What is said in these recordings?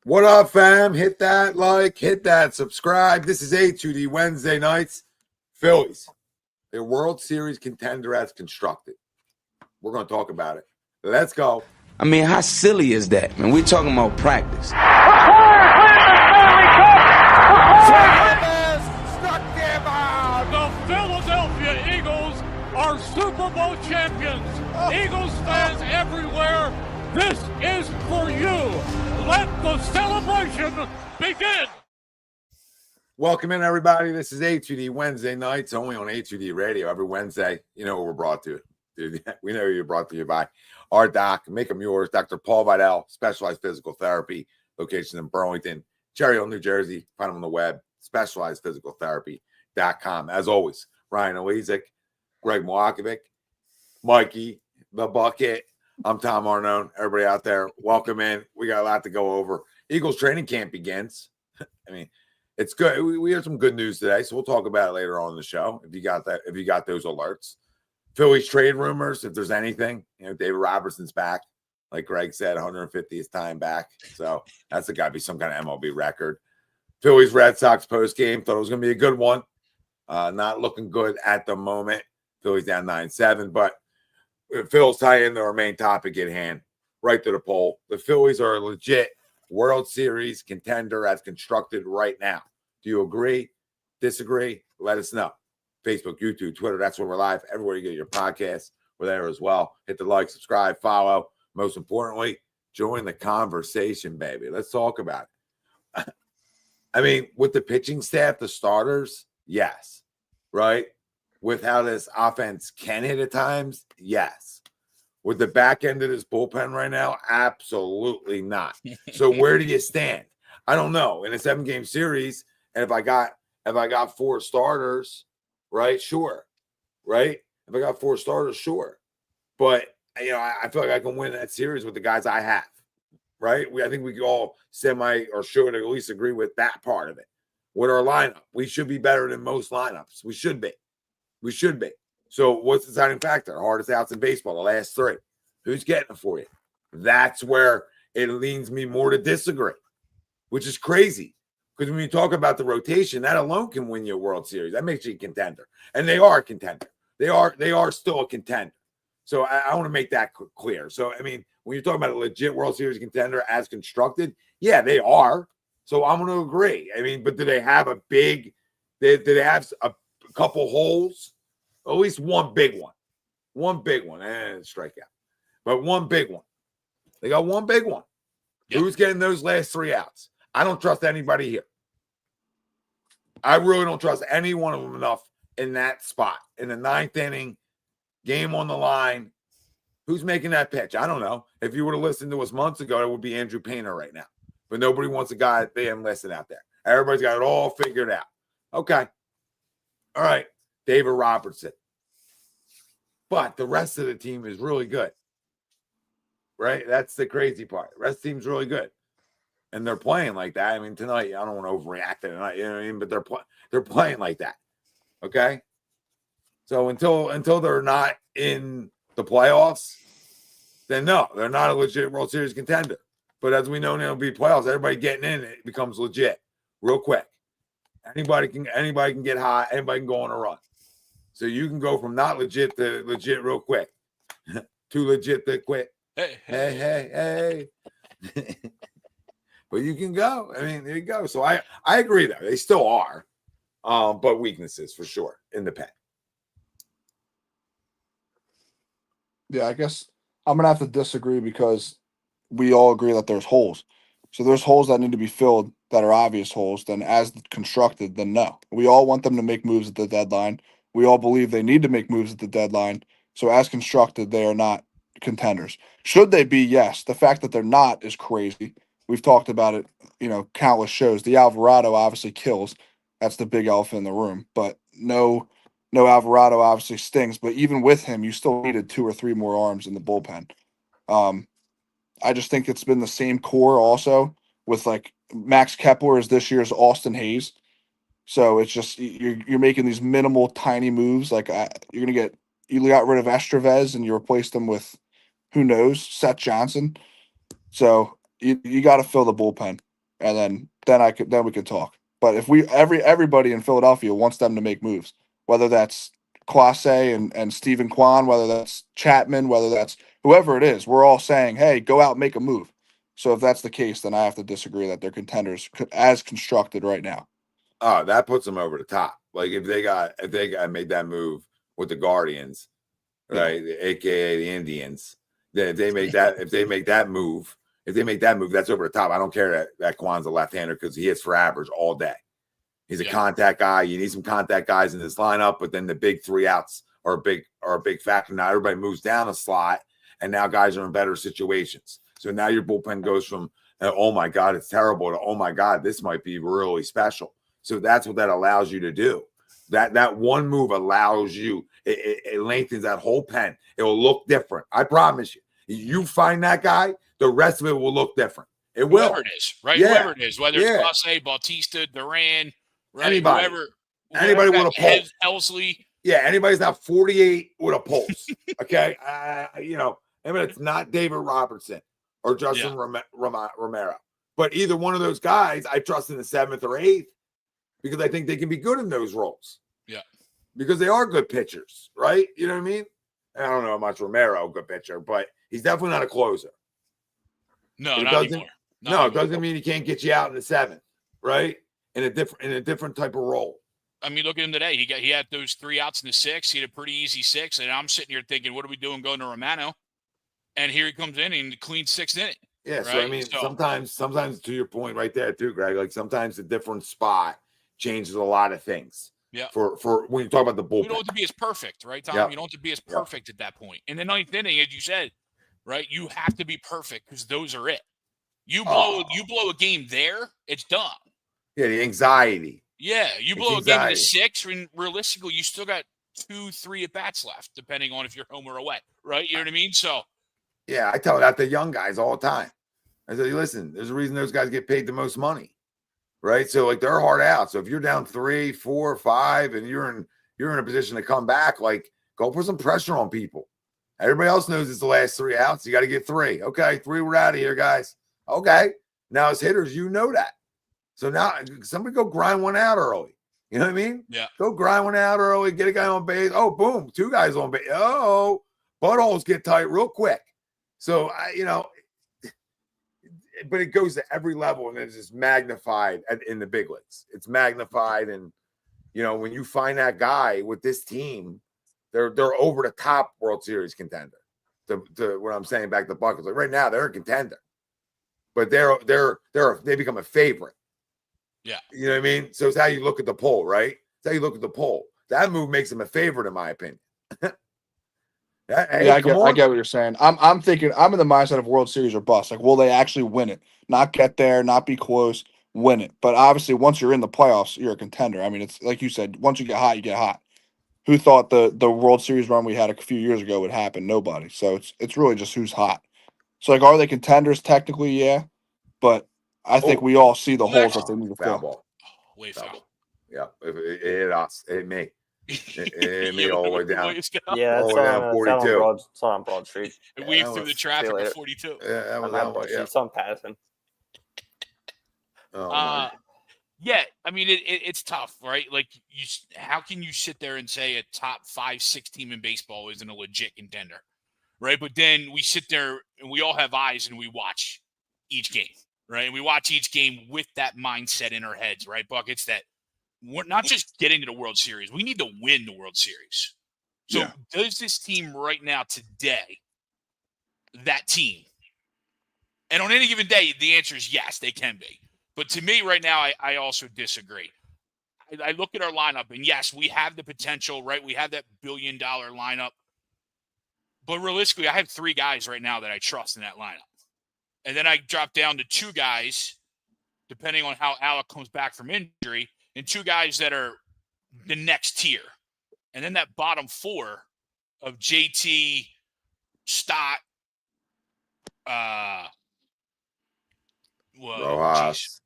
What up, fam? Hit that like, hit that subscribe. This is A2D Wednesday nights. Phillies, a World Series contender as constructed. We're going to talk about it. Let's go. I mean, how silly is that, man? We're talking about practice. The Philadelphia Eagles are Super Bowl champions. Eagles fans everywhere, this is for you. Let the celebration begin. Welcome in, everybody. This is A2D Wednesday nights, only on A2D Radio every Wednesday. You know what we're brought to. Dude, we know you're brought to you by our doc. Make them yours. Dr. Paul Vidal, Specialized Physical Therapy, location in Burlington, Cherry Hill, New Jersey. Find them on the web, specializedphysicaltherapy.com. As always, Ryan Elizik, Greg Mwakovic, Mikey, the Bucket. I'm Tom Arnone. Everybody out there, welcome in. We got a lot to go over. Eagles training camp begins. I mean, it's good. We have some good news today, so we'll talk about it later on in the show. If you got those alerts. Phillies trade rumors, if there's anything. You know, David Robertson's back. Like Greg said, 150th time back. So that's got to be some kind of MLB record. Phillies Red Sox postgame. Thought it was going to be a good one. Not looking good at the moment. Phillies down 9-7, but Phil's tie into our main topic at hand, right to the poll. The Phillies are a legit World Series contender as constructed right now. Do you agree? Disagree? Let us know. Facebook, YouTube, Twitter, that's where we're live. Everywhere you get your podcasts, we're there as well. Hit the like, subscribe, follow. Most importantly, join the conversation, baby. Let's talk about it. I mean, with the pitching staff, the starters, yes, right? With how this offense can hit at times, yes. With the back end of this bullpen right now, absolutely not. So where do you stand? I don't know. In a 7-game series, and if I got 4 starters, right? Sure. Right? If I got 4 starters, sure. But you know, I feel like I can win that series with the guys I have. Right? I think we could all should at least agree with that part of it. With our lineup, we should be better than most lineups. We should be. So what's the deciding factor? Hardest outs in baseball, the last 3. Who's getting it for you? That's where it leans me more to disagree, which is crazy. Because when you talk about the rotation, that alone can win you a World Series. That makes you a contender. And they are a contender. They are still a contender. So I want to make that clear. So, I mean, when you're talking about a legit World Series contender as constructed, yeah, they are. So I'm going to agree. I mean, but do they have a big – do they have a couple holes? At least one big one. One big one. And strikeout. But one big one. They got one big one. Yep. Who's getting those last 3 outs? I don't trust anybody here. I really don't trust any one of them enough in that spot. In the 9th inning, game on the line. Who's making that pitch? I don't know. If you would have listened to us months ago, it would be Andrew Painter right now. But nobody wants a guy they enlisted out there. Everybody's got it all figured out. Okay. All right. David Robertson. But the rest of the team is really good. Right? That's the crazy part. The rest of the team's really good. And they're playing like that. I mean, tonight, I don't want to overreact to tonight, you know what I mean? But they're playing like that. Okay? So until they're not in the playoffs, then no, they're not a legit World Series contender. But as we know now, it'll be playoffs. Everybody getting in, it becomes legit real quick. Anybody can get hot. Anybody can go on a run. So you can go from not legit to legit real quick. Too legit to quit. Hey. But you can go. I mean, there you go. So I agree, though. They still are. But weaknesses for sure in the pen. Yeah, I guess I'm going to have to disagree because we all agree that there's holes. So there's holes that need to be filled that are obvious holes. Then as constructed, then no. We all want them to make moves at the deadline. We all believe they need to make moves at the deadline. So as constructed, they are not contenders. Should they be? Yes. The fact that they're not is crazy. We've talked about it, countless shows. The Alvarado obviously kills. That's the big elephant in the room. But no Alvarado obviously stings. But even with him, you still needed 2 or 3 more arms in the bullpen. I just think it's been the same core also with like Max Kepler is this year's Austin Hayes. So it's just you're making these minimal tiny moves. Like you got rid of Estevez and you replaced him with who knows, Seth Johnson. So you got to fill the bullpen. and then we could talk. But if everybody in Philadelphia wants them to make moves, whether that's Clase and Stephen Kwan, whether that's Chapman, whether that's whoever it is, we're all saying, hey, go out and make a move. So if that's the case, then I have to disagree that they're contenders as constructed right now. Oh, that puts them over the top. Like if they got made that move with the Guardians, right, aka the Indians, then if they make that move, that's over the top. I don't care that Kwan's a left-hander because he hits for average all day. He's a contact guy. You need some contact guys in this lineup, but then the big 3 outs are a big factor. Now everybody moves down a slot, and now guys are in better situations. So now your bullpen goes from oh my God, it's terrible to oh my God, this might be really special. So that's what that allows you to do. That one move allows you, it lengthens that whole pen. It will look different. I promise you. You find that guy, the rest of it will look different. It will. Whoever it is, right? Yeah. Whoever it is, whether it's Clase, Bautista, Duran, right? Anybody with a pulse. Elsley. Yeah, anybody's not 48 with a pulse. Okay. I mean, it's not David Robertson or Justin Romero. But either one of those guys, I trust in the 7th or 8th because I think they can be good in those roles. Yeah. Because they are good pitchers, right? You know what I mean? I don't know how much Romero, good pitcher, but he's definitely not a closer. No, not anymore. It doesn't mean he can't get you out in the 7th, right? In a different type of role. I mean, look at him today. He had those 3 outs in the 6th. He had a pretty easy 6, and I'm sitting here thinking, what are we doing going to Romano? And here he comes in and clean 6th inning. Yeah, right? So I mean, sometimes to your point right there too, Greg. Like sometimes a different spot changes a lot of things. Yeah. For when you talk about the bullpen, you don't have to be as perfect, right, Tom? Yeah. You don't have to be as perfect at that point. In the 9th inning, as you said, right, you have to be perfect because those are it. You blow a game there, it's done. Yeah, the anxiety. Yeah, you blow a game in the 6th, and realistically, you still got 2-3 at bats left, depending on if you're home or away, right? You know what I mean? So, yeah, I tell that to young guys all the time. I say, listen, there's a reason those guys get paid the most money, right? So like they're hard out. So if you're down 3, 4, 5, and you're in a position to come back, like go put some pressure on people. Everybody else knows it's the last 3 outs. You got to get 3. Okay, 3, we're out of here, guys. Okay, now as hitters, you know that. So now somebody go grind one out early. You know what I mean? Yeah. Go grind one out early, get a guy on base. Oh, boom, 2 guys on base. Oh, buttholes get tight real quick. So, but it goes to every level and it's just magnified in the big leagues. It's magnified. And, when you find that guy with this team, they're over the top World Series contender. To what I'm saying back to Buckets. Like right now, they're a contender. But they become a favorite. Yeah. You know what I mean? So it's how you look at the poll, right? It's how you look at the poll. That move makes them a favorite, in my opinion. I get what you're saying. I'm thinking I'm in the mindset of World Series or bust. Like, will they actually win it? Not get there, not be close, win it. But obviously, once you're in the playoffs, you're a contender. I mean, it's like you said, once you get hot, you get hot. Who thought the World Series run we had a few years ago would happen? Nobody. So it's really just who's hot. So like, are they contenders? Technically, yeah. But I think we all see the holes that they need to fill. Ball. Way foul. Yeah, it hit us. It hit me. It hit me all the way down. Yeah, all the way down 42. It's on Broad Street. It weaved through the traffic at 42. Yeah, that was on Broad Street. It's on Patterson. Yeah, I mean it's tough, right? Like how can you sit there and say a top 5-6 team in baseball isn't a legit contender, right? But then we sit there and we all have eyes and we watch each game, right? And we watch each game with that mindset in our heads, right, Buckets? That we're not just getting to the World Series. We need to win the World Series. So does this team right now today, that team, and on any given day, the answer is yes, they can be. But to me right now, I also disagree. I look at our lineup, and yes, we have the potential, right? We have that $1 billion lineup. But realistically, I have 3 guys right now that I trust in that lineup. And then I drop down to 2 guys, depending on how Alec comes back from injury, and 2 guys that are the next tier. And then that bottom 4 of JT, Stott, Rojas,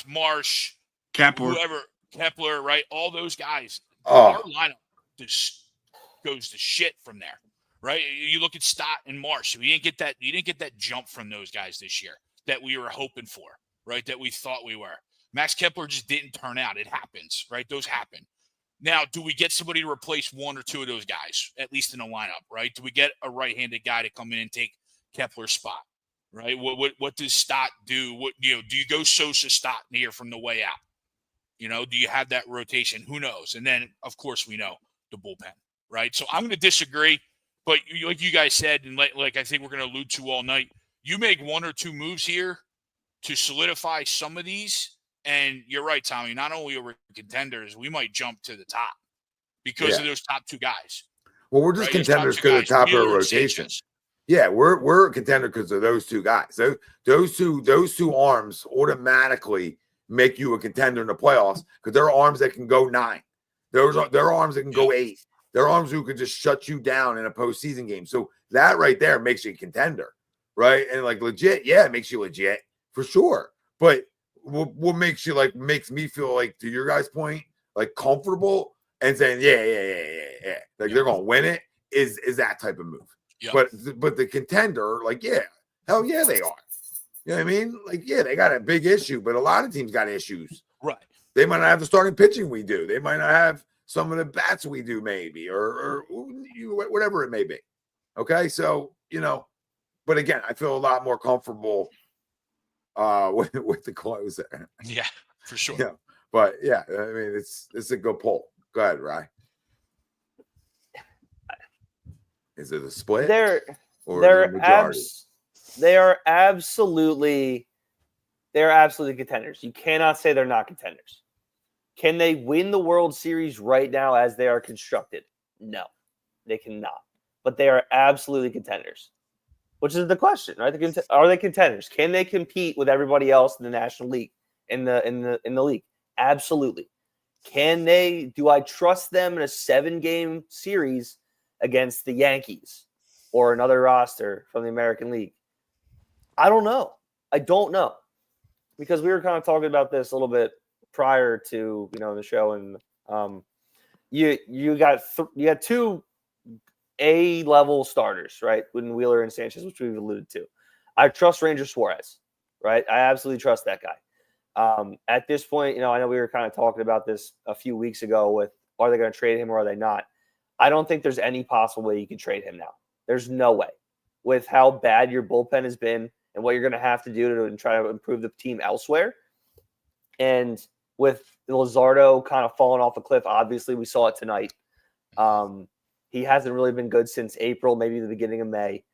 Marsh, Kepler, right? All those guys. Our lineup just goes to shit from there, right? You look at Stott and Marsh. You didn't get that jump from those guys this year that we were hoping for. right, that we thought we were. Max Kepler just didn't turn out. It happens, right? Those happen. Now, do we get somebody to replace one or two of those guys, at least in the lineup, right? Do we get a right-handed guy to come in and take Kepler's spot, right? What does Stott do? Do you go Sosa Stott here from the way out? Do you have that rotation? Who knows? And then, of course, we know the bullpen, right? So I'm going to disagree. But like you guys said, and like I think we're going to allude to all night, you make one or two moves here to solidify some of these. And you're right, Tommy, not only are we contenders, we might jump to the top because of those top two guys. Well, we're just contenders because of the top of the rotation. Yeah, we're a contender because of those two guys. So those two arms automatically make you a contender in the playoffs because they're arms that can go 9. They're arms that can go 8. They're arms who can just shut you down in a postseason game. So that right there makes you a contender, right? And like legit, it makes you legit for sure. But what makes me feel like, to your guys' point, like comfortable and saying, yeah. Like they're gonna win it is that type of move. Yep. But the contender, hell yeah, they are. You know what I mean? Like, they got a big issue, but a lot of teams got issues. Right. They might not have the starting pitching we do. They might not have some of the bats we do, maybe, or whatever it may be. Okay, so but again, I feel a lot more comfortable with the close there. Yeah, for sure. Yeah, but I mean, it's a good poll. Go ahead, Rye. Is it a split? They are absolutely contenders. You cannot say they're not contenders. Can they win the World Series right now as they are constructed? No, they cannot. But they are absolutely contenders, which is the question, right? Are they contenders? Can they compete with everybody else in the National League, in the league? Absolutely. Can they? Do I trust them in a 7-game series against the Yankees or another roster from the American League? I don't know. I don't know, because we were kind of talking about this a little bit prior to the show, and you got 2 A-level starters, right? With Wheeler and Sanchez, which we've alluded to. I trust Ranger Suarez, right? I absolutely trust that guy. At this point, I know we were kind of talking about this a few weeks ago with, are they going to trade him or are they not? I don't think there's any possible way you can trade him now. There's no way. With how bad your bullpen has been and what you're going to have to do to try to improve the team elsewhere. And with Luzardo kind of falling off a cliff, obviously we saw it tonight. He hasn't really been good since April, maybe the beginning of May.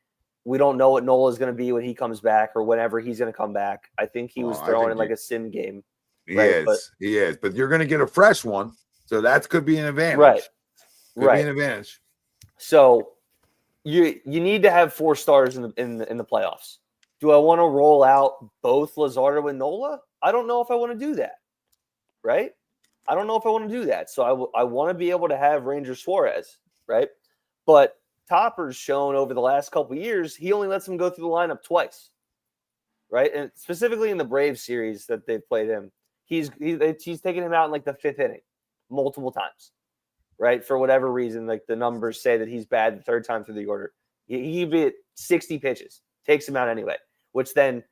We don't know what Nola is going to be when he comes back or whenever he's going to come back. I think he was throwing in like a sim game. He is. But you're going to get a fresh one, so that could be an advantage. Right. Could be an advantage. So you need to have 4 stars in the playoffs. Do I want to roll out both Luzardo and Nola? I don't know if I want to do that. Right? I don't know if I want to do that. So I want to be able to have Ranger Suarez, right? But Topper's shown over the last couple of years, he only lets him go through the lineup twice, right? And specifically in the Braves series that they've played him, he's taken him out in like the 5th inning multiple times, right? For whatever reason, like the numbers say that he's bad the 3rd time through the order. He beat 60 pitches, takes him out anyway, which then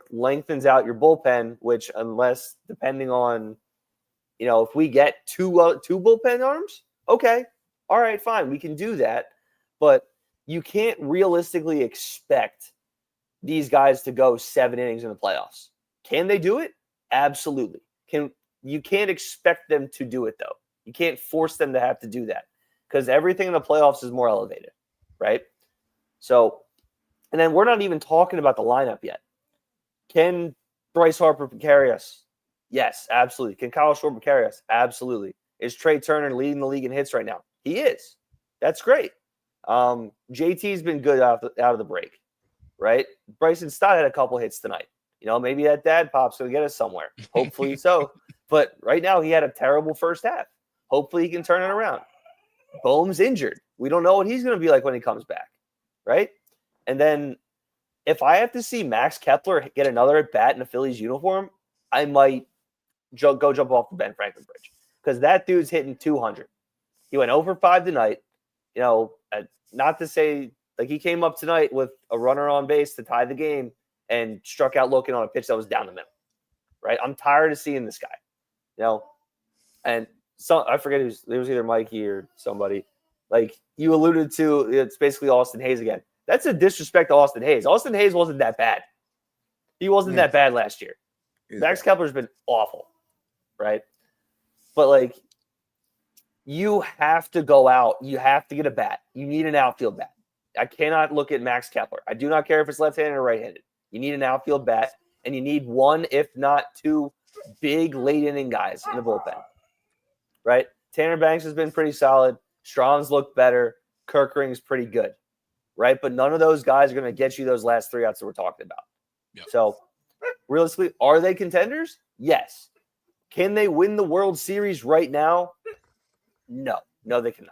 lengthens out your bullpen, which unless depending on, if we get two bullpen arms, okay, all right, fine, we can do that. But you can't realistically expect these guys to go 7 innings in the playoffs. Can they do it? Absolutely. You can't expect them to do it, though. You can't force them to have to do that because everything in the playoffs is more elevated, right? So, and then we're not even talking about the lineup yet. Can Bryce Harper carry us? Yes, absolutely. Can Kyle Schwarber carry us? Absolutely. Is Trey Turner leading the league in hits right now? He is. That's great. JT's been good out of the break, right? Bryson Stott had a couple hits tonight. Maybe that dad pop's going to get us somewhere. Hopefully so. But right now he had a terrible first half. Hopefully he can turn it around. Bohm's injured. We don't know what he's going to be like when he comes back, right? And then if I have to see Max Kepler get another at bat in a Phillies uniform, I might go jump off the Ben Franklin Bridge because that dude's hitting 200. He went over 5 tonight. Not to say like he came up tonight with a runner on base to tie the game, and struck out looking on a pitch that was down the middle. Right? I'm tired of seeing this guy. And I forget it was either Mikey or somebody. Like you alluded to, it's basically Austin Hayes again. That's a disrespect to Austin Hayes. Austin Hayes wasn't that bad. He wasn't that bad last year. Max Kepler's been awful, right? But like, you have to go out. You have to get a bat. You need an outfield bat. I cannot look at Max Kepler. I do not care if it's left-handed or right-handed. You need an outfield bat, and you need one, if not two, big late-inning guys in the bullpen, right? Tanner Banks has been pretty solid. Strom's looked better. Kerkering's pretty good, right? But none of those guys are going to get you those last 3 outs that we're talking about. Yep. So, realistically, are they contenders? Yes. Can they win the World Series right now? No. No, they cannot.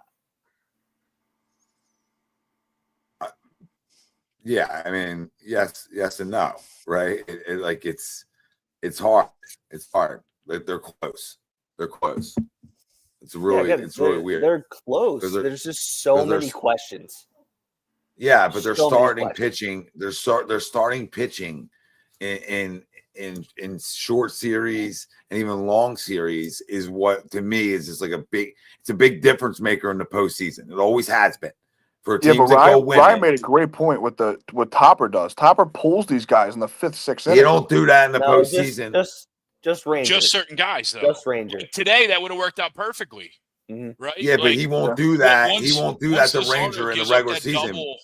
Yeah, I mean, yes and no, right? It's hard. It's hard. They're close. They're close. It's really weird. They're close. There's just so many questions. Yeah, but they're So starting pitching. They're starting pitching in short series and even long series is what to me is just like it's a big difference maker in the postseason. It always has been. For teams but Ryan made a great point with what Topper does. Topper pulls these guys in the 5th, 6th inning. You don't do that in the postseason. Just Rangers. Just certain guys, though. Just Rangers. Today, that would have worked out perfectly, right? Yeah, but he won't do that. He won't do that to Ranger in the regular season.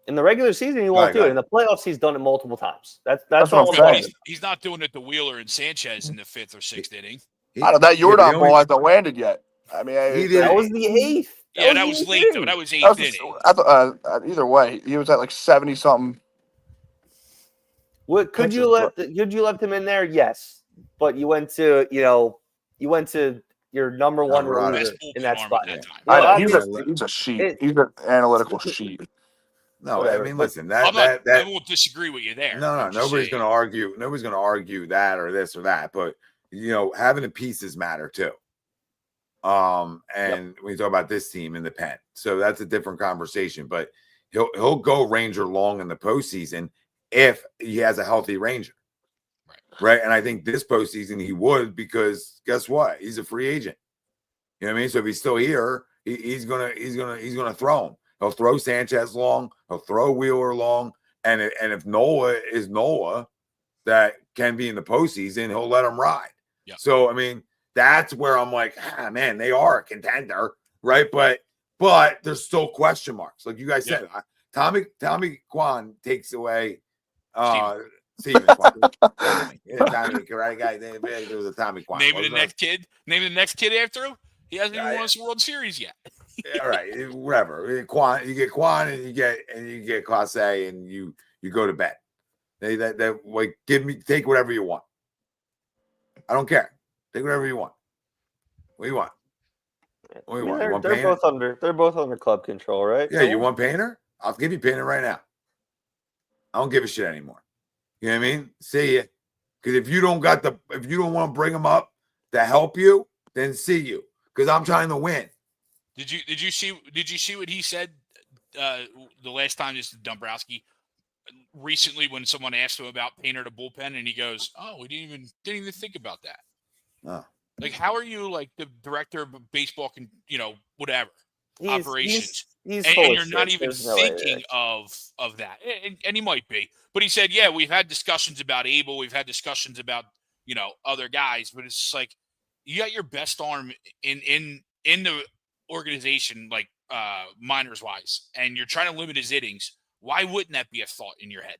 In the regular season, he won't do it. In the playoffs, he's done it multiple times. That's what I'm saying. He's not doing it to Wheeler and Sanchez in the 5th or 6th inning. That Jordan ball hasn't landed yet. I mean, that was the 8th. That was late, though. That was 8th inning. Either way, he was at like 70-something. What could you let him in there? Yes, but you went to your number one reliever in that spot. He's a sheet. He's an analytical sheet. No, I mean, listen. I won't disagree with you there. No, nobody's going to argue. Nobody's going to argue that or this or that. But having the pieces matter too. And when you talk about this team in the pen, so that's a different conversation. But he'll go Ranger long in the postseason if he has a healthy Ranger, right? And I think this postseason he would, because guess what? He's a free agent. You know what I mean? So if he's still here, he's gonna throw him. He'll throw Sanchez long. He'll throw Wheeler long. And if Nola is Nola, that can be in the postseason, he'll let him ride. Yeah. So I mean, that's where I'm like, man, they are a contender, right? But there's still question marks, like you guys said. Tommy Kwan takes away Steven Kwan. Tommy, right guy. There was a Tommy Kwan. Name the next kid after him. He hasn't even won a World Series yet. All right, whatever. Kwan, you get Kwan, and you get Class A, and you go to bed. Take whatever you want. I don't care. Take whatever you want. What do you want? They're both under club control, right? Yeah, you want Painter? I'll give you Painter right now. I don't give a shit anymore. You know what I mean? See ya. Because if you don't want to bring him up to help you, then see you. Because I'm trying to win. Did you see what he said the last time? This is Dombrowski recently when someone asked him about Painter to bullpen, and he goes, "Oh, we didn't even think about that." Oh. Like, how are you like the director of baseball? Whatever operations, and you're not even thinking of that. And he might be, but he said, "Yeah, we've had discussions about Abel. We've had discussions about other guys, but it's just like you got your best arm in the organization, like minors wise, and you're trying to limit his innings. Why wouldn't that be a thought in your head?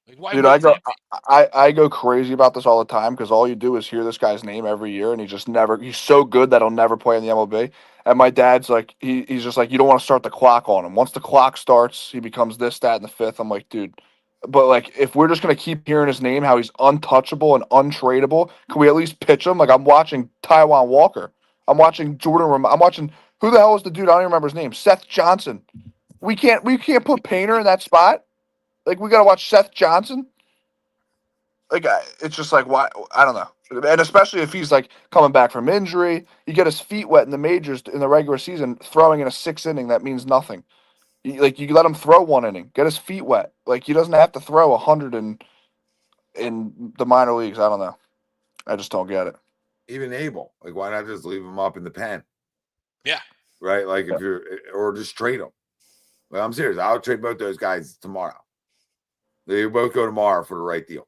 Like, why? Dude, I go crazy about this all the time because all you do is hear this guy's name every year, and he's so good that he'll never play in the MLB. And my dad's like, he's just like, you don't want to start the clock on him. Once the clock starts, he becomes this, that, and the fifth. I'm like, dude, but like, if we're just gonna keep hearing his name, how he's untouchable and untradeable, can we at least pitch him? Like, I'm watching Taijuan Walker. I'm watching Jordan. I'm watching who the hell is the dude? I don't even remember his name. Seth Johnson. We can't put Painter in that spot. Like, we got to watch Seth Johnson. Like, it's just like, why? I don't know. And especially if he's like coming back from injury, you get his feet wet in the majors in the regular season, throwing in a 6th inning, that means nothing. You let him throw one inning, get his feet wet. Like, he doesn't have to throw 100 in the minor leagues. I don't know. I just don't get it. Even Abel, like, why not just leave him up in the pen? Yeah. Right? Like, if you're, or just trade them. Like, I'm serious. I'll trade both those guys tomorrow. They both go tomorrow for the right deal.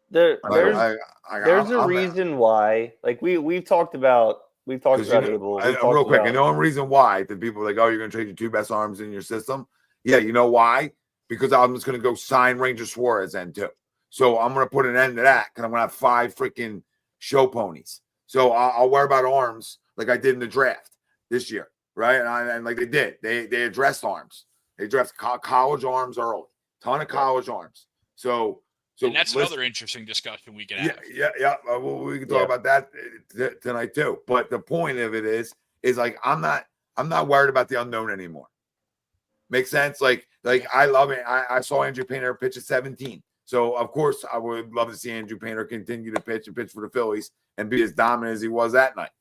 There's a I'm reason why. Like we've talked about Abel. Real quick, I know a reason why the people are like, oh, you're going to trade your two best arms in your system. Yeah, you know why? Because I'm just going to go sign Ranger Suarez then too. So I'm going to put an end to that because I'm going to have 5 freaking show ponies. So I'll worry about arms like I did in the draft this year, right? And like they did, they addressed arms. They addressed college arms early, ton of college arms. So and that's another interesting discussion we can have. Yeah. Well, we can talk about that tonight too. But the point of it is like I'm not worried about the unknown anymore. Makes sense? Like I love it. I saw Andrew Painter pitch at 17. So of course I would love to see Andrew Painter continue to pitch for the Phillies and be as dominant as he was that night.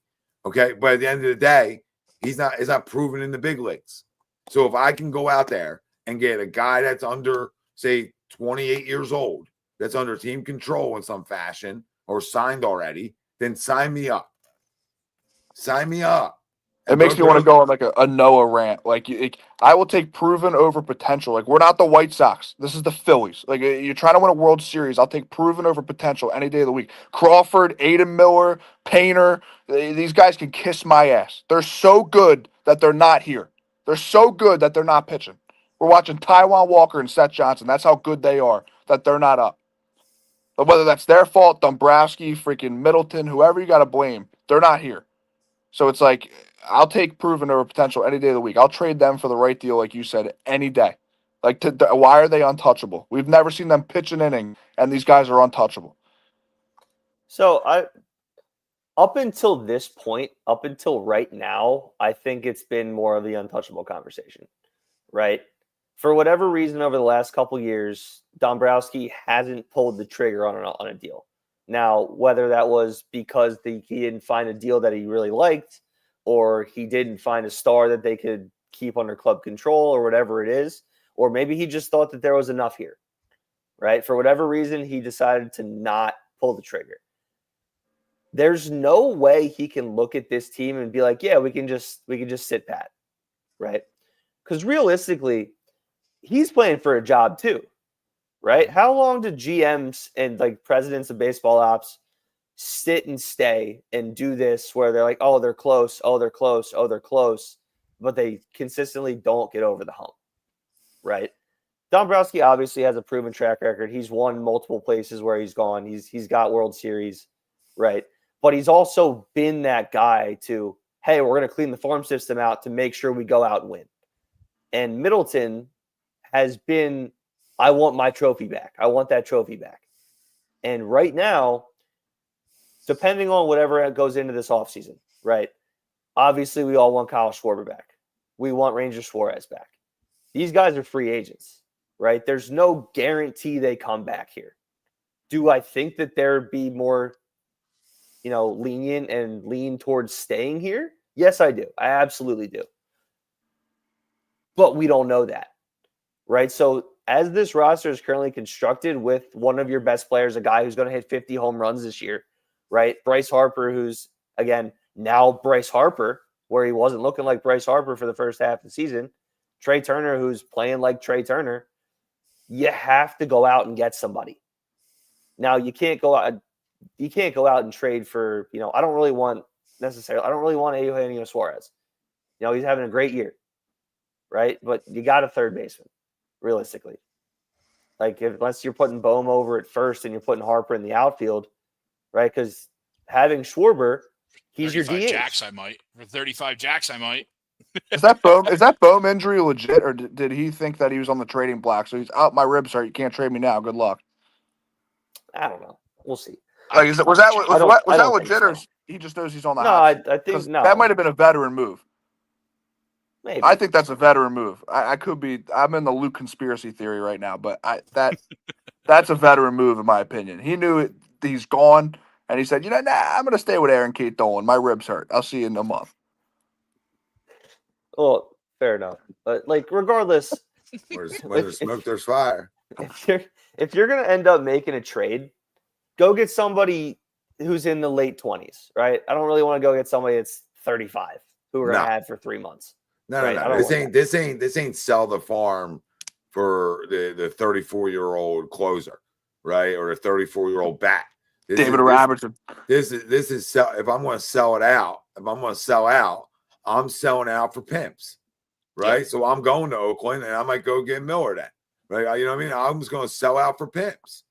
Okay, but at the end of the day, he's not proven in the big leagues. So if I can go out there and get a guy that's under, say, 28 years old, that's under team control in some fashion or signed already, then sign me up. Sign me up. It makes me want to go on like a Noah rant. Like, I will take proven over potential. Like, we're not the White Sox. This is the Phillies. Like, you're trying to win a World Series. I'll take proven over potential any day of the week. Crawford, Aiden Miller, Painter, these guys can kiss my ass. They're so good that they're not here. They're so good that they're not pitching. We're watching Taijuan Walker and Seth Johnson. That's how good they are, that they're not up. But whether that's their fault, Dombrowski, freaking Middleton, whoever you got to blame, they're not here. So it's like, I'll take proven over potential any day of the week. I'll trade them for the right deal, like you said, any day. Like, why are they untouchable? We've never seen them pitch an inning, and these guys are untouchable. So up until this point, up until right now, I think it's been more of the untouchable conversation, right? For whatever reason, over the last couple years, Dombrowski hasn't pulled the trigger on a deal. Now, whether that was because he didn't find a deal that he really liked, or he didn't find a star that they could keep under club control, or whatever it is, or maybe he just thought that there was enough here, right? For whatever reason, he decided to not pull the trigger. There's no way he can look at this team and be like, yeah, we can just sit pat, right? Because realistically, he's playing for a job too, right? How long do GMs and like presidents of baseball ops sit and stay and do this where they're like, oh, they're close, but they consistently don't get over the hump, right? Dombrowski obviously has a proven track record. He's won multiple places where he's gone. He's got World Series, right? But he's also been that guy to, hey, we're going to clean the farm system out to make sure we go out and win. And Middleton has been, I want my trophy back. I want that trophy back. And right now, depending on whatever goes into this offseason, right? Obviously, we all want Kyle Schwarber back. We want Ranger Suarez back. These guys are free agents, right? There's no guarantee they come back here. Do I think that there'd be more, lenient and lean towards staying here? Yes, I do. I absolutely do. But we don't know that, right? So as this roster is currently constructed with one of your best players, a guy who's going to hit 50 home runs this year, right? Bryce Harper, who's, again, now Bryce Harper, where he wasn't looking like Bryce Harper for the first half of the season. Trey Turner, who's playing like Trey Turner. You have to go out and get somebody. Now, you can't go out and trade for, I don't really want Eugenio Suarez. He's having a great year, right? But you got a third baseman, realistically. Like, unless you're putting Bohm over at first and you're putting Harper in the outfield, right? Because having Schwarber, he's your DH. Jacks, I might. For 35 jacks, I might. Is that Bohm injury legit, or did he think that he was on the trading block? So he's out. My ribs hurt. You can't trade me now. Good luck. I don't know. We'll see. Like, was that legit, or he just knows he's on the hot seat? I think no. That might have been a veteran move. Maybe. I think that's a veteran move. I could be. I'm in the Luke conspiracy theory right now, but that's a veteran move in my opinion. He knew it. He's gone, and he said, I'm going to stay with Aaron Kate Dolan. My ribs hurt. I'll see you in a month. Well, Fair enough. But like, regardless, When there's smoke, there's fire. if you're gonna end up making a trade, go get somebody who's in the late 20s, right? I don't really want to go get somebody that's 35 who we're gonna No. have for 3 months. No, Right, I no, don't no. want This ain't sell the farm for the 34-year-old closer, right? Or the 34-year-old bat. David Robertson. This is sell. If I'm going to sell it out, I'm selling out for pimps, right? Yeah. So I'm going to Oakland, and I might go get Miller then, right? You know what I mean? I'm just going to sell out for pimps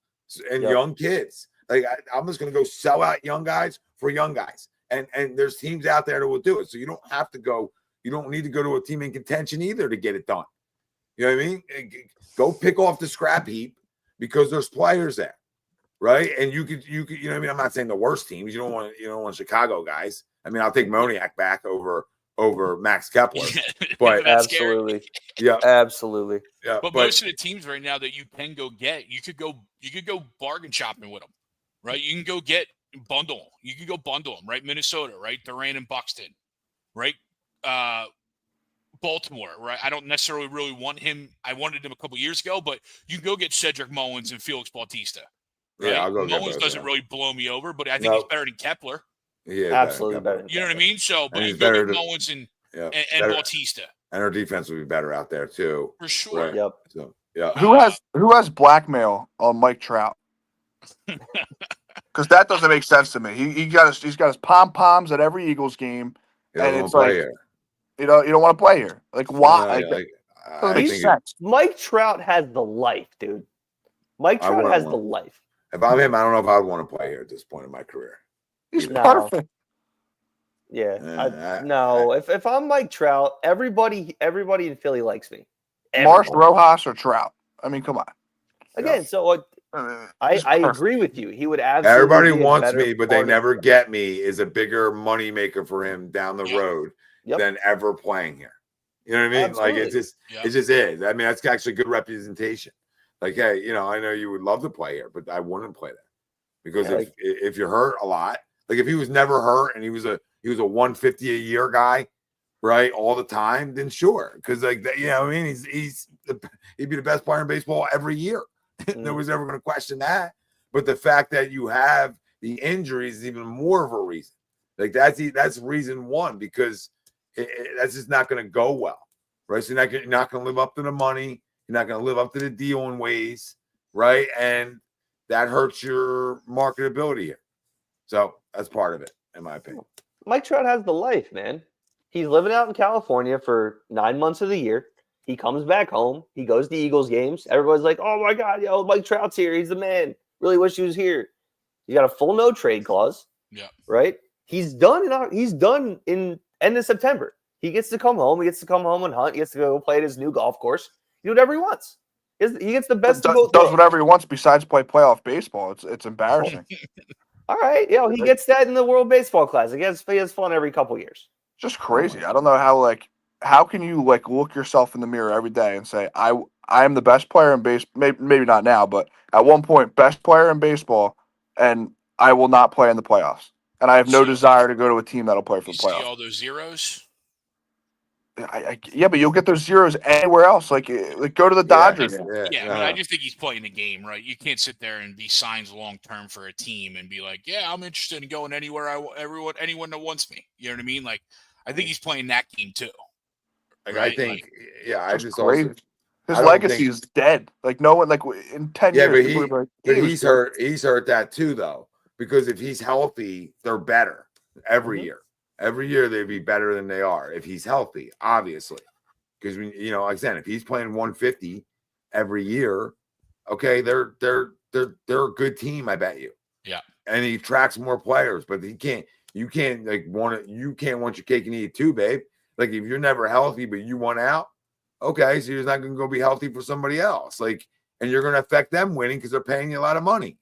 and young kids. Like I'm just going to go sell out young guys for young guys, and there's teams out there that will do it. So you don't have to go. You don't need to go to a team in contention either to get it done. You know what I mean? Go pick off the scrap heap because there's players there, right? And you could, you know what I mean? I'm not saying the worst teams. You don't want Chicago guys. I mean, I'll take Moniak back over Max Kepler. But Absolutely. Yeah. Absolutely. Yeah. But most of the teams right now that you can go get, you could go bargain shopping with them, right? You can go get bundle. You can go bundle them, right? Minnesota, right? Duran and Buxton, right? Baltimore, right? I don't necessarily really want him. I wanted him a couple years ago, but you can go get Cedric Mullins and Felix Bautista. Right? Yeah, I'll go get Mullins those, doesn't really blow me over, but I think No. he's better than Kepler. Yeah, Absolutely better. You know what I mean? So, but And you he's go better get to- Mullins and better. Bautista And our defense would be better out there too. for sure. Right. Yep. So yeah. Who has blackmail on Mike Trout? Because that doesn't make sense to me. He's got his pom poms at every Eagles game, and it's like you don't want to play here. Like why? Doesn't make sense. Mike Trout has the life, dude. Mike Trout has the life. If I'm him, I don't know if I'd want to play here at this point in my career. He's No. perfect. Yeah. If I'm Mike Trout, everybody in Philly likes me. Marsh, Everyone. Rojas, or Trout. I mean, come on. Again, so I agree with you. He would absolutely. Everybody be a wants better me, but they part of- never get me is a bigger money maker for him down the road than ever playing here. You know what I mean? Absolutely. Like it just is. I mean, that's actually good representation. Like, hey, I know you would love to play here, but I wouldn't play there because if you're hurt a lot, like if he was never hurt and he was a 150 a year guy, right, all the time, then sure, because like I mean, he'd be the best player in baseball every year. Nobody's ever going to question that. But the fact that you have the injuries is even more of a reason. Like that's reason one, because that's just not going to go well, right? So you're not going to live up to the money. You're not going to live up to the deal in ways, right? And that hurts your marketability here. So that's part of it, in my opinion. Mike Trout has the life, man. He's living out in California for 9 months of the year. He comes back home. He goes to Eagles games. Everybody's like, "Oh my God, Mike Trout's here. He's the man. Really wish he was here." He got a full no trade clause. Yeah. Right. He's done in end of September. He gets to come home. He gets to come home and hunt. He gets to go play at his new golf course. Do whatever he wants. He gets the best of both does worlds. whatever he wants besides play playoff baseball. It's embarrassing. All right. He gets that in the World Baseball Classic. He has fun every couple years. Just crazy. I don't know how can you look yourself in the mirror every day and say I am the best player in baseball. Maybe not now, but at one point, best player in baseball, and I will not play in the playoffs. And I have no desire to go to a team that'll play for the playoffs. See all those zeros? Yeah, but you'll get those zeros anywhere else. Like go to the Dodgers. Yeah, but I just think he's playing the game, right? You can't sit there and be signed long term for a team and be like, "Yeah, I'm interested in going anywhere anyone that wants me." You know what I mean? Like, I think he's playing that game too. Like, right? I think, I just crazy. also His legacy is dead. Like no one, in 10 years. But he's hurt. He's hurt that too, though, because if he's healthy, they're better every year. Every year they'd be better than they are if he's healthy, obviously. Because like I said, if he's playing 150 every year, okay, they're a good team, I bet you. Yeah. And he attracts more players, but you can't want your cake and eat it too, babe. Like if you're never healthy, but you want out, okay, so you're not going to go be healthy for somebody else. Like, and you're going to affect them winning because they're paying you a lot of money.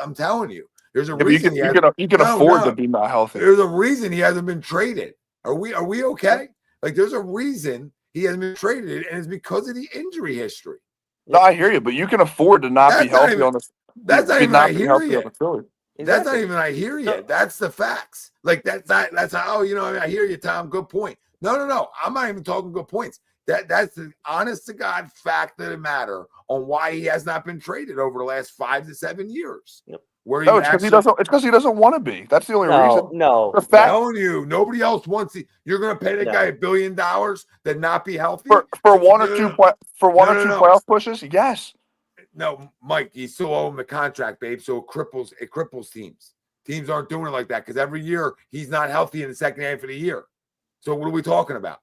I'm telling you. There's a reason you can afford to be not healthy. There's a reason he hasn't been traded. Are we okay? Like there's a reason he hasn't been traded, and it's because of the injury history. No, I hear you, but you can afford to not be healthy on the. That's not even I hear you. That's not even I hear you. That's the facts. Like that's not. I hear you, Tom. Good point. No. I'm not even talking good points. That's the honest to God fact of the matter on why he has not been traded over the last 5 to 7 years. Yep. Where No, he it's because he actually, doesn't. It's because he doesn't want to be. That's the only reason. No, The I'm fact telling you, nobody else wants it. You're going to pay that No. guy $1 billion to not be healthy for one or two No. playoff pushes. Yes. No, Mike, you still owe him the contract, babe. So it cripples teams. Teams aren't doing it like that because every year he's not healthy in the second half of the year. So what are we talking about?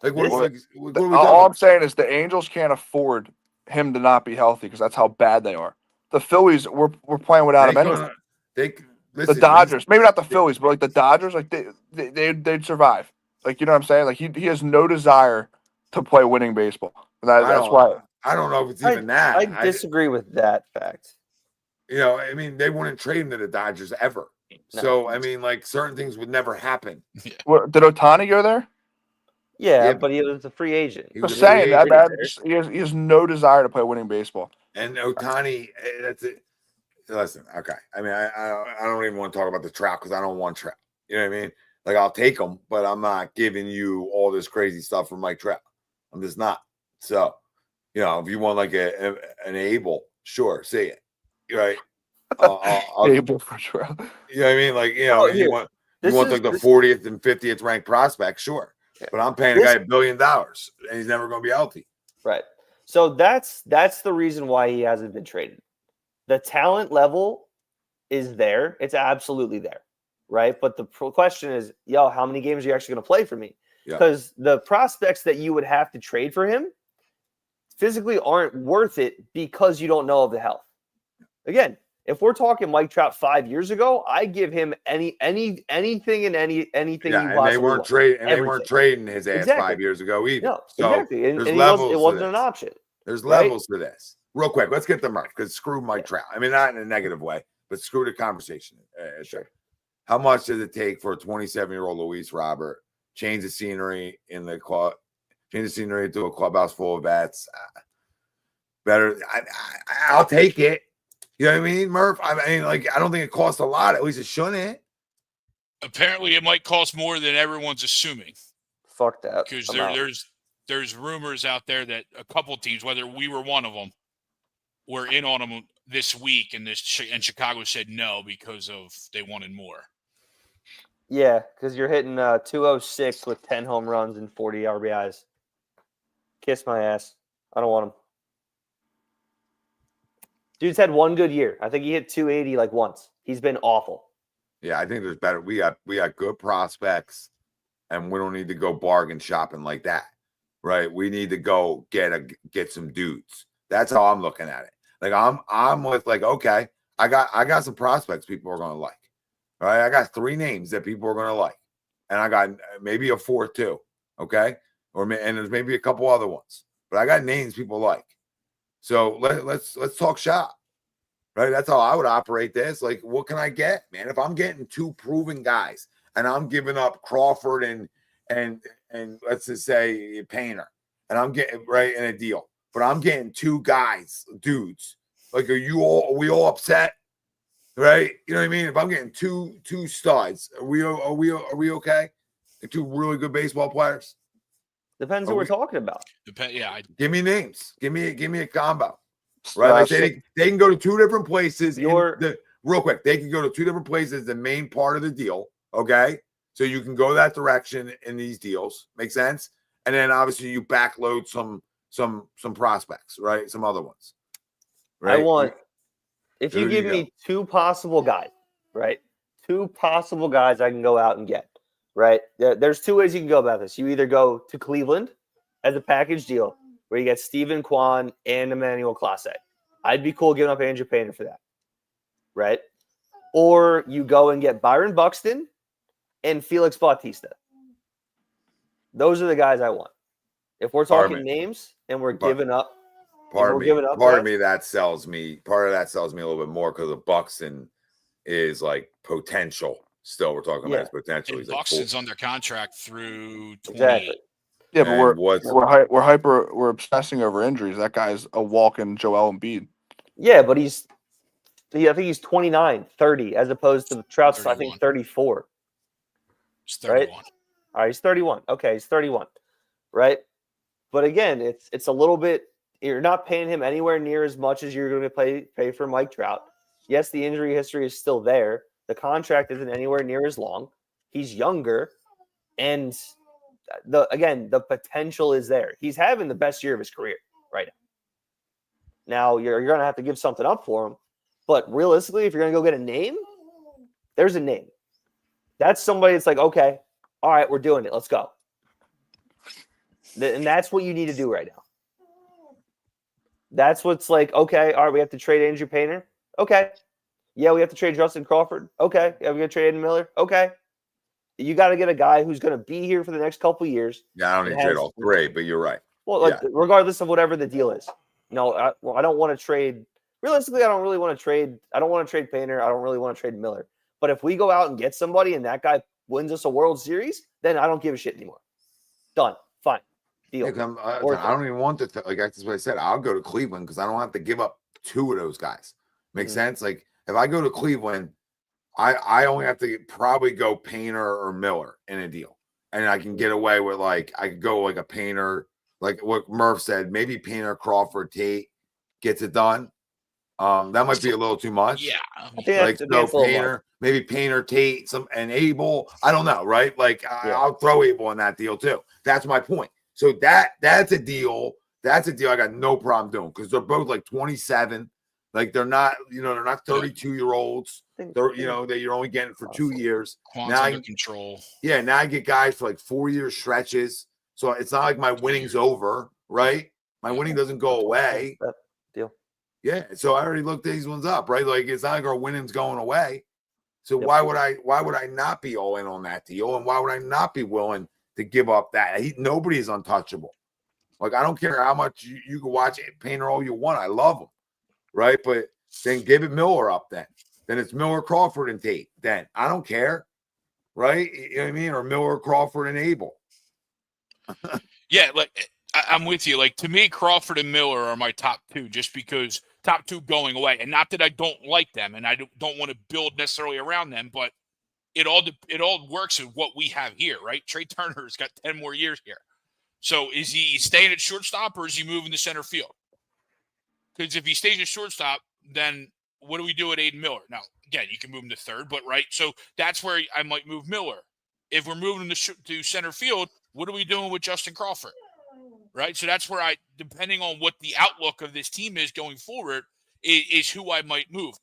Like what are we talking All I'm about? saying is the Angels can't afford him to not be healthy because that's how bad they are. The Phillies, we're playing without him anyway. Listen, The Dodgers, maybe not the Phillies, but like the Dodgers, like they'd survive. Like, you know what I'm saying? Like he has no desire to play winning baseball. That's why. I don't know if it's even that. I disagree with that fact. I mean, they wouldn't trade him to the Dodgers ever. No. So I mean, like certain things would never happen. What, did Ohtani go there? Yeah, Yeah, but he was a free agent. He was Just a free saying that agent. he has no desire to play winning baseball. And Ohtani, that's it. Listen, okay. I mean, I don't even want to talk about the Trout because I don't want Trout. You know what I mean? Like I'll take him, but I'm not giving you all this crazy stuff from Mike Trout. I'm just not. So, if you want like an Abel, sure, say it. Right? Able for sure. You know what I mean? Like you want like the 40th and 50th ranked prospect, sure. But I'm paying a guy $1 billion, and he's never going to be healthy. Right. So that's the reason why he hasn't been traded. The talent level is there. It's absolutely there. Right. But the question is, how many games are you actually going to play for me? Because the prospects that you would have to trade for him physically aren't worth it because you don't know of the health. Again, if we're talking Mike Trout 5 years ago, I give him anything and anything. Yeah, and they weren't trading. They weren't trading his ass 5 years ago either. No, so exactly. There's levels. It wasn't an option. There's levels to this. Real quick, let's get to Murph because screw Mike Trout. I mean, not in a negative way, but screw the conversation. Sure. How much does it take for a 27-year-old Luis Robert change the scenery in the club? Change the scenery to a clubhouse full of vets. Better. I'll take it. You know what I mean, Murph? I mean, like, I don't think it costs a lot. At least it shouldn't. Apparently, it might cost more than everyone's assuming. Fuck that. Because there's rumors out there that a couple teams, whether we were one of them, were in on them this week, and Chicago said no because they wanted more. Yeah, because you're hitting 206 with 10 home runs and 40 RBIs. Kiss my ass. I don't want him. Dude's had one good year. I think he hit 280 like once. He's been awful. Yeah, I think there's better. We got good prospects, and we don't need to go bargain shopping like that, right? We need to go get some dudes. That's how I'm looking at it. Like I'm with like, okay, I got some prospects people are gonna like. Right? I got 3 names that people are gonna like, and I got maybe a 4th too. Okay, and there's maybe a couple other ones, but I got names people like. So let's talk shop, right? That's how I would operate this. Like, what can I get, man? If I'm getting 2 proven guys, and I'm giving up Crawford and let's just say Painter, and I'm getting right in a deal, but I'm getting 2 dudes. Like, are we all upset? Right? You know what I mean? If I'm getting two studs, are we okay? And 2 really good baseball players. Depends who we're talking about. Give me names. Give me a combo. Right? Like they can go to 2 different places. Real quick, they can go to 2 different places. The main part of the deal. Okay, so you can go that direction in these deals. Make sense? And then obviously you backload some prospects, right? Some other ones. Right? If you give me 2 possible guys, right? 2 possible guys I can go out and get, right? There's 2 ways you can go about this. You either go to Cleveland as a package deal where you get Steven Kwan and Emmanuel Clase. I'd be cool giving up Andrew Painter for that, right? Or you go and get Byron Buxton and Felix Bautista. Those are the guys I want. If we're talking names and we're giving up. Part of that sells me a little bit more because of Buxton is like potential. Still, we're talking about his potential. He's Buxton's under contract through 28. Exactly. Yeah, but we're obsessing over injuries. That guy's a walk-in Joel Embiid. Yeah, but I think he's 29, 30, as opposed to Trout's 31. I think 34. He's 31. Right? All right, he's 31. Okay, he's 31. Right? But again, it's a little bit. You're not paying him anywhere near as much as you're going to pay for Mike Trout. Yes, the injury history is still there. The contract isn't anywhere near as long. He's younger, and the potential is there. He's having the best year of his career right now. Now you're going to have to give something up for him, but realistically, if you're going to go get a name, there's a name. That's somebody that's like, okay, all right, we're doing it. Let's go. And that's what you need to do right now. That's what's like, okay, all right, we have to trade Andrew Painter. Okay. Yeah, we have to trade Justin Crawford. Okay. Yeah, we're going to trade Aiden Miller. Okay. You got to get a guy who's going to be here for the next couple of years. Yeah, I don't need to trade all three, but you're right. Well, regardless of whatever the deal is. No, I don't want to trade. Realistically, I don't really want to trade. I don't want to trade Painter. I don't really want to trade Miller. But if we go out and get somebody and that guy wins us a World Series, then I don't give a shit anymore. Done. Fine. Deal. Yeah, I don't even want to. That's what I said. I'll go to Cleveland because I don't have to give up two of those guys. Makes sense? Like, if I go to Cleveland, I only have to probably go Painter or Miller in a deal. And I can get away with, like, I could go like a Painter, like what Murph said, maybe Painter, Crawford, Tate gets it done. That might be a little too much. Yeah. Like, no Painter, maybe Painter, Tate, and Abel. I don't know, right? Like, I'll throw Abel in that deal too. That's my point. So that's a deal. That's a deal I got no problem doing because they're both like 27. Like, they're not 32-year-olds. They're, that you're only getting for 2 years. Quan's under control. Yeah, now I get guys for like 4-year stretches. So it's not like my winning's over, right? My winning doesn't go away. Deal. Yeah, so I already looked these ones up, right? Like, it's not like our winning's going away. So why would I not be all in on that deal? And why would I not be willing to give up that? Nobody is untouchable. Like, I don't care how much you can watch Painter all you want. I love him, right? But then give it Miller up then. Then it's Miller, Crawford, and Tate. Then I don't care, right? You know what I mean? Or Miller, Crawford, and Abel. Yeah, like, I'm with you. Like, to me, Crawford and Miller are my top two, just because top two going away. And not that I don't like them and I don't want to build necessarily around them, but it all works with what we have here, right? Trey Turner's got 10 more years here. So is he staying at shortstop or is he moving to center field? Because if he stays at shortstop, then what do we do at Aiden Miller? Now, again, you can move him to third, but right. So that's where I might move Miller. If we're moving him to center field, what are we doing with Justin Crawford? Right. So that's where depending on what the outlook of this team is going forward, is who I might move.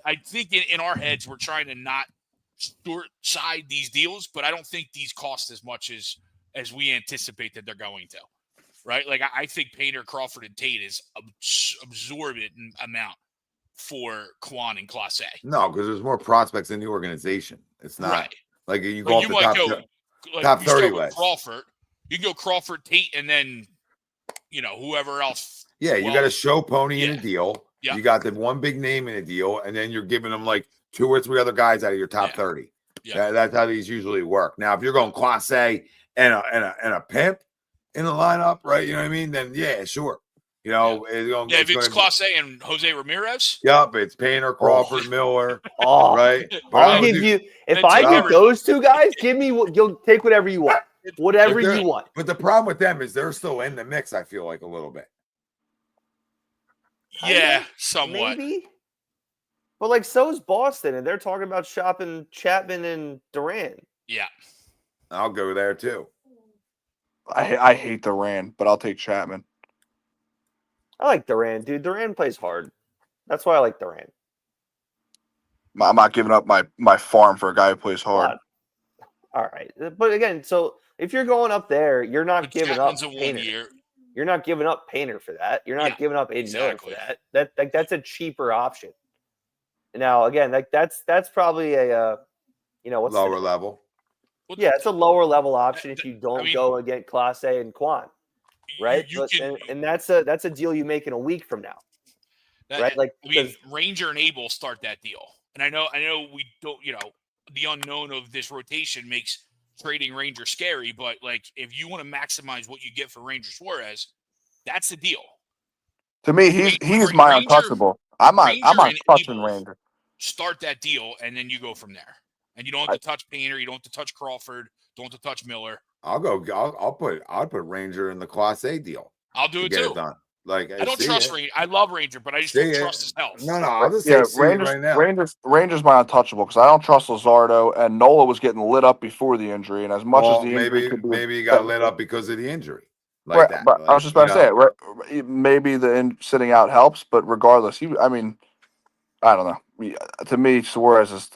I think in our heads, we're trying to not short side these deals, but I don't think these cost as much as we anticipate that they're going to. Right. Like, I think Painter, Crawford, and Tate is absorbent amount for Quan and Clase. No, because there's more prospects in the organization. It's not right. Like you go off the top 30 ways. Crawford. You can go Crawford, Tate, and then, whoever else. Yeah, you got a show pony in a deal. Yeah. You got the one big name in a deal, and then you're giving them like 2 or 3 other guys out of your top 30. Yeah. That's how these usually work. Now, if you're going Class A and a pimp in the lineup, right? You know what I mean? Then yeah, sure. If it's Class A and Jose Ramirez. Yep, it's Painter, Crawford, Miller. Right. I'll give you if I get those two guys. Give me you'll take whatever you want. Whatever you want. But the problem with them is they're still in the mix, I feel like, a little bit. Yeah, somewhat. Maybe. But like, so's Boston, and they're talking about shopping Chapman and Duran. Yeah. I'll go there too. I hate Duran, but I'll take Chapman. I like Duran, dude. Duran plays hard. That's why I like Duran. I'm not giving up my farm for a guy who plays hard. All right. But again, so if you're going up there, you're not giving up Painter. You're not giving up Painter for that. You're not giving up Aiden Miller for that. That's a cheaper option. Now, again, that's probably a what's lower level. Yeah, it's a lower level option if you don't go and get Class A and Quan, right? And that's a deal you make in a week from now, right? Like, Ranger and Abel start that deal, and I know we don't. The unknown of this rotation makes trading Ranger scary, but like, if you want to maximize what you get for Ranger Suarez, that's the deal. To me, he's my untouchable. I'm not touching Ranger. Start that deal, and then you go from there. And you don't have to touch Painter. You don't have to touch Crawford. Don't have to touch Miller. I'll put Ranger in the Class A deal I'll do to it get too. it done. Like I don't see trust it. Ranger. I love Ranger, but I just See don't it. trust his health. No, I'll just Yeah, say see it right now. Rangers my untouchable because I don't trust Luzardo, and Nola was getting lit up before the injury, and as much as the injury could be, maybe he got lit up because of the injury, like right, that. but I was Like, just about to say, right, maybe sitting out helps, but regardless, I mean, I don't know. To me, Suarez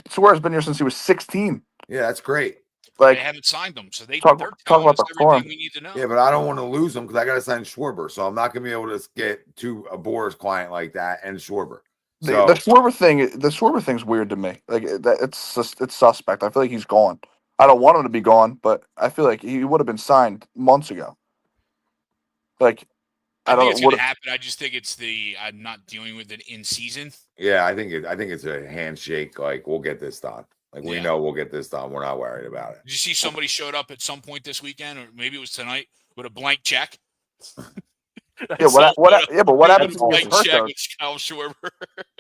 Suarez been here since he was 16. yeah, that's great. They Like, haven't signed them, so they're talk telling about us the everything farm. we need to know. Yeah, but I don't want to lose him because I got to sign Schwarber, so I'm not going to be able to get to a Boris client like that and Schwarber. So The Schwarber thing's weird to me. Like it's suspect. I feel like he's gone. I don't want him to be gone, but I feel like he would have been signed months ago. Like I think it's going what to happen. I just think it's I'm not dealing with it in season. yeah, I think it's a handshake. Like we'll get this done. Like we know we'll get this done. We're not worried about it. Did you see somebody showed up at some point this weekend, or maybe it was tonight, with a blank check? Yeah, but what happens if he gets hurt though? Kyle Schwarber.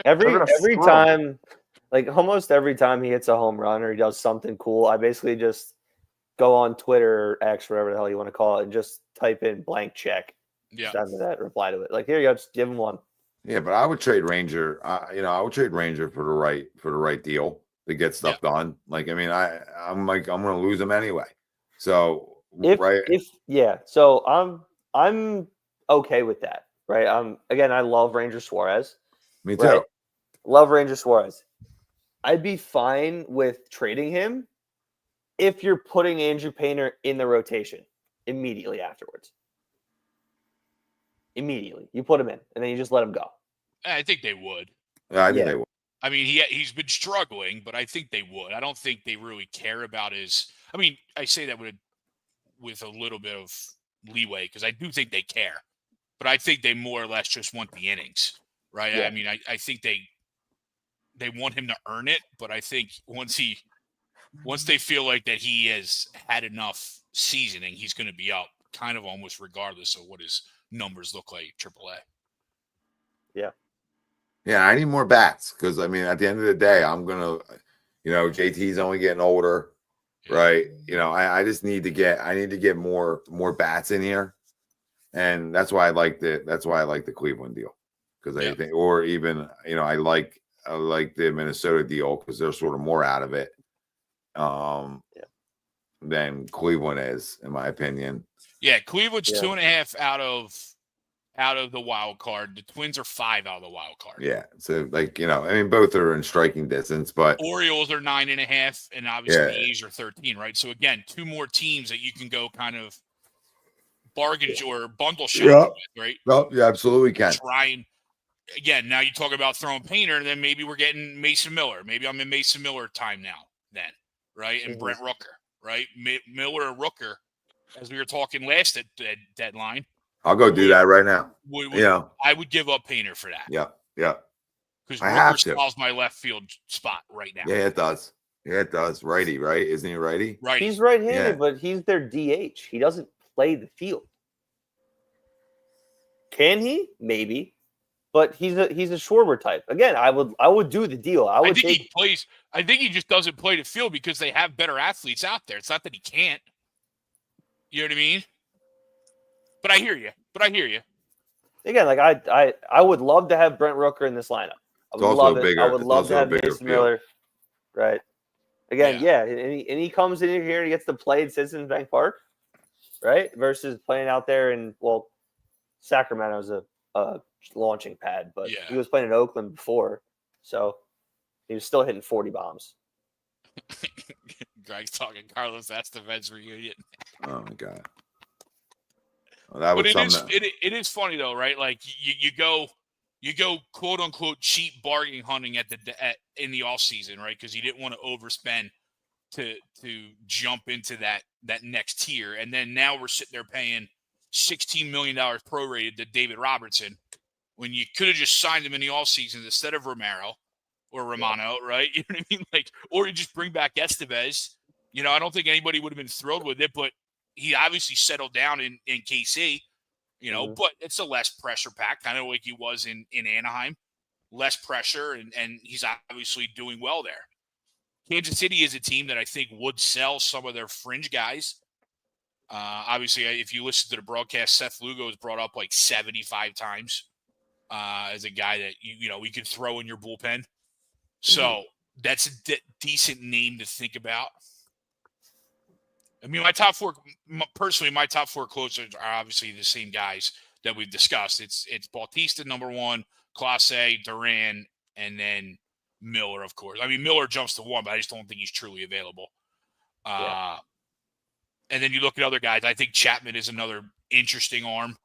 Every time, like almost every time he hits a home run or he does something cool, I basically just go on Twitter or X, whatever the hell you want to call it, and just type in blank check. Yeah. Just after that, reply to it. Like, here you go, just give him one. Yeah, but I would trade Ranger. I would trade Ranger for the right deal to get stuff done. Like, I mean, I'm going to lose him anyway. So So I'm okay with that, right? Again, I love Ranger Suarez. Me too. Right? Love Ranger Suarez. I'd be fine with trading him if you're putting Andrew Painter in the rotation immediately afterwards. Immediately, you put him in, and then you just let him go. I think they would. Yeah, I think they would. I mean, he's been struggling, but I think they would. I don't think they really care about his. I mean, I say that with a little bit of leeway because I do think they care, but I think they more or less just want the innings, right? Yeah. I mean, I think they want him to earn it, but I think once they feel like that he has had enough seasoning, he's going to be up, kind of almost regardless of what his numbers look like AAA. Yeah. Yeah, I need more bats because I mean, at the end of the day, I'm gonna, JT's only getting older, right? I just need to get more bats in here, and that's why I like the Cleveland deal because I think, or even I like the Minnesota deal because they're sort of more out of it, than Cleveland is, in my opinion. Yeah, Cleveland's 2.5 out of the wild card. The Twins are 5 out of the wild card. Yeah, so I mean, both are in striking distance, but Orioles are 9.5, and obviously the A's are 13, right? So again, 2 more teams that you can go kind of bargain or bundle shop with, right? No, you absolutely can. Trying again. Now you talk about throwing Painter, and then maybe we're getting Mason Miller. Maybe I'm in Mason Miller time now, then, right? And Brent Rooker, right? Miller or Rooker, as we were talking last at deadline. I'll go do that right now. I would give up Painter for that. Yeah. Because I have to. solves my left field spot right now. Yeah, it does. Righty, right? Isn't he righty? Right. He's right-handed, but he's their DH. He doesn't play the field. Can he? Maybe. But he's a Schwarber type. Again, I would do the deal. I think he plays. I think he just doesn't play the field because they have better athletes out there. It's not that he can't. You know what I mean? But I hear you. Again, like I would love to have Brent Rooker in this lineup. I would love it. I would love to have Mason Miller. Right. Again, and he comes in here and he gets to play at Citizens Bank Park, right? Versus playing out there in Sacramento's a launching pad, but he was playing in Oakland before, so he was still hitting 40 bombs. Greg's talking Carlos Estevez reunion. Oh my god. Well, but it is funny though, right? Like you go quote unquote cheap bargain hunting in the off season, right? Because you didn't want to overspend to jump into that next tier, and then now we're sitting there paying $16 million prorated to David Robertson when you could have just signed him in the off season instead of Romano, right? You know what I mean? Like, or you just bring back Estevez. I don't think anybody would have been thrilled with it, but he obviously settled down in KC, but it's a less pressure pack, kind of like he was in Anaheim. Less pressure, and he's obviously doing well there. Kansas City is a team that I think would sell some of their fringe guys Obviously, if you listen to the broadcast, Seth Lugo is brought up like 75 times as a guy that we could throw in your bullpen. So that's a decent name to think about. I mean, my top four closers are obviously the same guys that we've discussed. It's Bautista, number one, Clase, Duran, and then Miller, of course. I mean, Miller jumps to one, but I just don't think he's truly available. And then you look at other guys. I think Chapman is another interesting arm,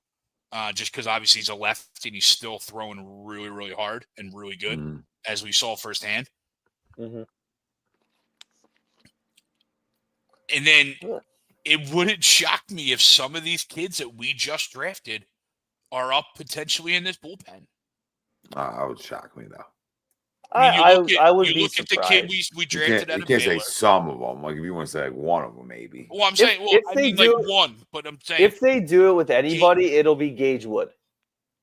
just because obviously he's a lefty and he's still throwing really, really hard and really good, as we saw firsthand. Mm-hmm. And then it wouldn't shock me if some of these kids that we just drafted are up potentially in this bullpen. That would shock me, though. I would be look surprised. at the kid we drafted out You of can't say Baylor. some of them. Like, if you want to say like one of them, maybe. Well, I'm saying, one, but I'm saying if they do it with anybody, it'll be Gage Wood.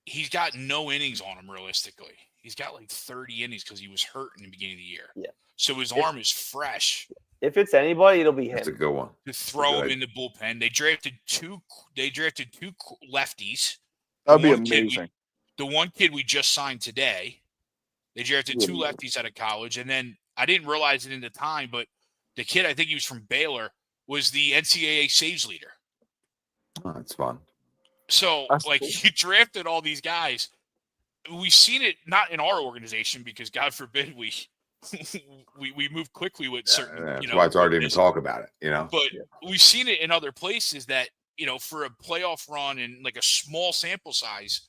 He's got no innings on him, realistically. He's got like 30 innings because he was hurt in the beginning of the year. Yeah. So his arm is fresh. If it's anybody, it'll be him. That's a good one. To throw him in the bullpen. They drafted two lefties. That'd be amazing. The one kid we just signed today, they drafted two lefties out of college. And then I didn't realize it in the time, but the kid, I think he was from Baylor, was the NCAA saves leader. Oh, that's fun. So, you drafted all these guys. We've seen it not in our organization because, God forbid, we move quickly with certain. That's why it's hard to even talk about it. But we've seen it in other places that for a playoff run and like a small sample size,